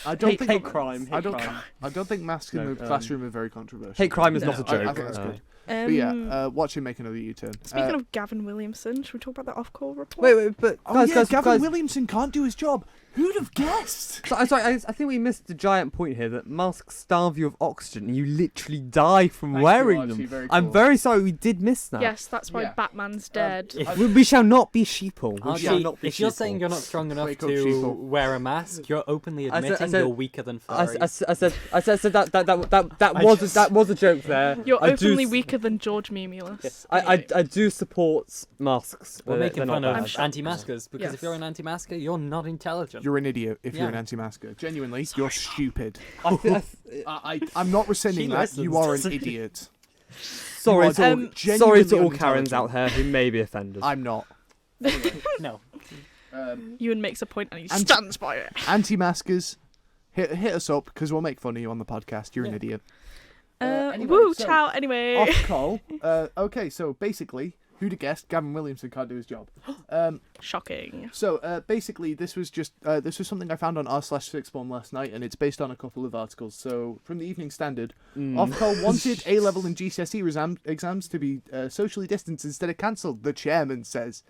I don't think hate crime. I don't think masks in No, the classroom are very controversial. Hate crime is No, not a I joke. think that's good. Um, But yeah, watch him make another U-turn. Speaking of Gavin Williamson, should we talk about the off-call report? wait, but oh guys, Gavin Williamson can't do his job. Who'd have guessed? Sorry, I think we missed the giant point here that masks starve you of oxygen and you literally die from Thank you, wearing Archie, them. very I'm cool. very sorry we did miss that. Yes, that's why Yeah. Batman's dead. If- We shall not be sheeple. We Archie, shall not be if you're sheeple. saying you're not strong enough Wake up, to sheeple. wear a mask, you're openly I admitting said- you're weaker than furry. I said that was a joke there. You're I do openly s- weaker than George Memulus. I do support masks. We're They're making not fun of bad. anti-maskers because Yes. if you're an anti-masker, you're not intelligent. You're an idiot if you're Yeah. an anti-masker. Genuinely, you're stupid. I'm not She rescinding that. You listens, are an doesn't she? idiot. Sorry You are to all, genuinely sorry to all Karens unintelligent. out there who may be offended. I'm not. No. Ewan makes a point and he And- stands by it. Anti-maskers, hit us up because we'll make fun of you on the podcast. You're an Yeah. idiot. Anyway, Anyway, woo, so- ciao, anyway. Off call. Okay, so basically, who'd have guessed Gavin Williamson can't do his job? Shocking. So basically, this was something I found on r/sixthform last night, and it's based on a couple of articles. So from the Evening Standard, Ofcom wanted A-level and GCSE exams to be socially distanced instead of cancelled. The chairman says.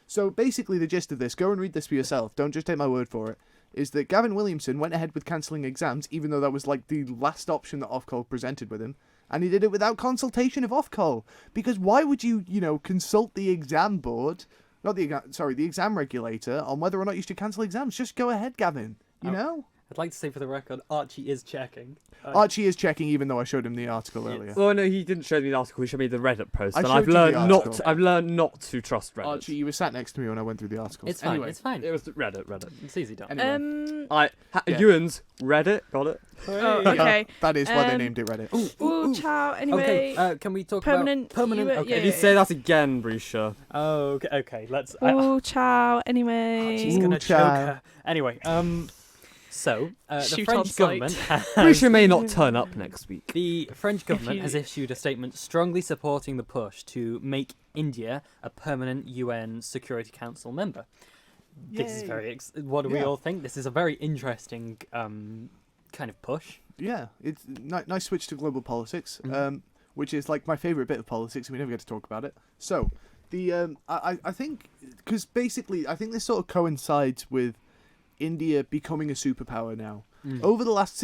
So basically, the gist of this, go and read this for yourself. Don't just take my word for it. Is that Gavin Williamson went ahead with cancelling exams, even though that was like the last option that Ofcom presented with him. And he did it without consultation of Ofcom. Because why would you, consult the exam board, the exam regulator, on whether or not you should cancel exams? Just go ahead, Gavin. You know? I'd like to say for the record, Archie is checking. Archie is checking, even though I showed him the article earlier. Well, no, he didn't show me the article. He showed me the Reddit post, I and showed I've you the learned article. I've learned not to trust Reddit. Archie, you were sat next to me when I went through the articles. It's fine. Anyway, It's fine. It was Reddit. It's easy done. Anyway. Yeah. Ewan's Reddit, got it. Oh, okay. That is why they Um, named it Reddit. Woo, ciao, anyway. Okay, can we talk permanent- about permanent? you were- Okay. yeah, If you say that again, Brisha. Oh, okay. Let's. Woo, ciao, anyway. She's gonna Ooh, choke cha. her. Anyway, so the Shoot on French sight. government. Brisha may not turn up next week. The French government you- has issued a statement strongly supporting the push to make India a permanent UN Security Council member. This is Yay. very. What do we Yeah. all think? This is a very interesting kind of push. Yeah, it's nice switch to global politics, Mhm. which is like my favourite bit of politics, and we never get to talk about it. So, I think, because basically, I think this sort of coincides with India becoming a superpower now. Mm. Over the last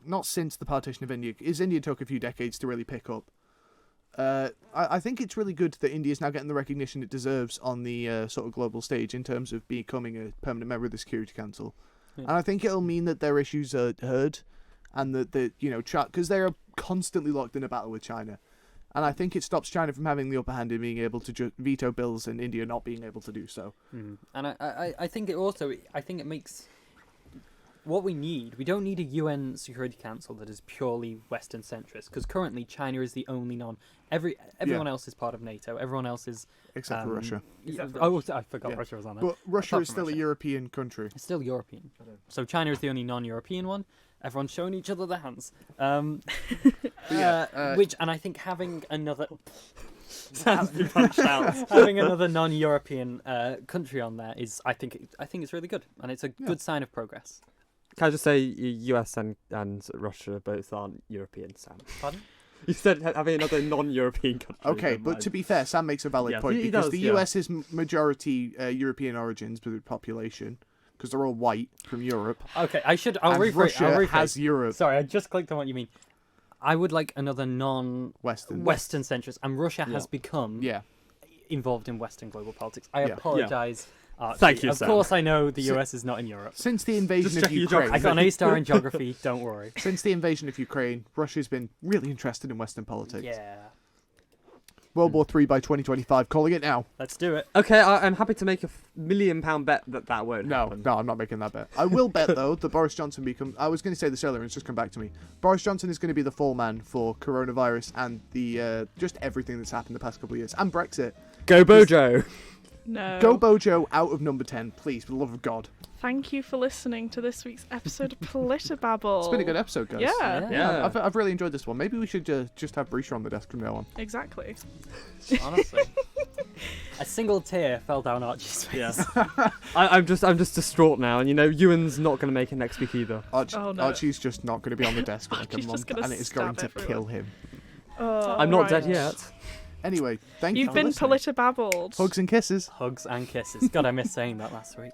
not since the partition of India, as India took a few decades to really pick up. I think it's really good that India is now getting the recognition it deserves on the sort of global stage in terms of becoming a permanent member of the Security Council. Yeah. And I think it'll mean that their issues are heard, and that because they are constantly locked in a battle with China. And I think it stops China from having the upper hand in being able to veto bills and India not being able to do so. Mm. And I think it makes what we need. We don't need a UN Security Council that is purely Western centrist, because currently China is the only everyone else is part of NATO. Everyone else is Except for Russia. I forgot Yeah. Russia was on there. But Russia Apart is from still a Russia. European country. It's still European. So China is the only non-European one. Everyone's showing each other their hands. And I think having another having another non-European country on there is, I think it's really good, and it's a good sign of progress. Can I just say US and Russia both aren't European, Sam? Pardon? You said having another non-European country. Okay, never but mind. to be fair, Sam makes a valid Yes, point he because does, the yeah. US is majority European origins by the population, because they're all white from Europe. Okay, I'll And rephrase. Russia I'll rephrase. has Europe. Sorry, I just clicked on what you mean. I would like another Western. non-Western centrist, and Russia has Yeah. become Yeah. involved in Western global politics. I Yeah. apologise. Archie. Thank you, Of Sam. course, I know the So- US is not in Europe. Since the invasion Just of checking your Ukraine, I got an A star in geography. Don't worry. since the invasion of Ukraine, Russia's been really interested in Western politics. Yeah, World War III by 2025, calling it now. let's do it. Okay, I'm happy to make a £1 million bet that won't No, happen. I'm not making that bet. I will bet though that Boris Johnson I was going to say this earlier, and it's just come back to me. Boris Johnson is going to be the fall man for coronavirus and the just everything that's happened the past couple of years, and Brexit. Go Bojo! No. Go Bojo out of number 10, please, for the love of God. Thank you for listening to this week's episode of PolitiBabble. It's been a good episode, guys. Yeah, Yeah. I've really enjoyed this one. Maybe we should just have Breacher on the desk from now on. exactly. Honestly, a single tear fell down Archie's face. Yes. I'm just distraught now, and Ewan's not going to make it next week either. Oh, no. Archie's just not going to be on the desk for like a Archie's just month, gonna and it is going stab to everyone. kill him. Oh, I'm not right. dead yet. Anyway, thank you You've for been listening. PolitiBabbled. Hugs and kisses. Hugs and kisses. God, I missed saying that last week.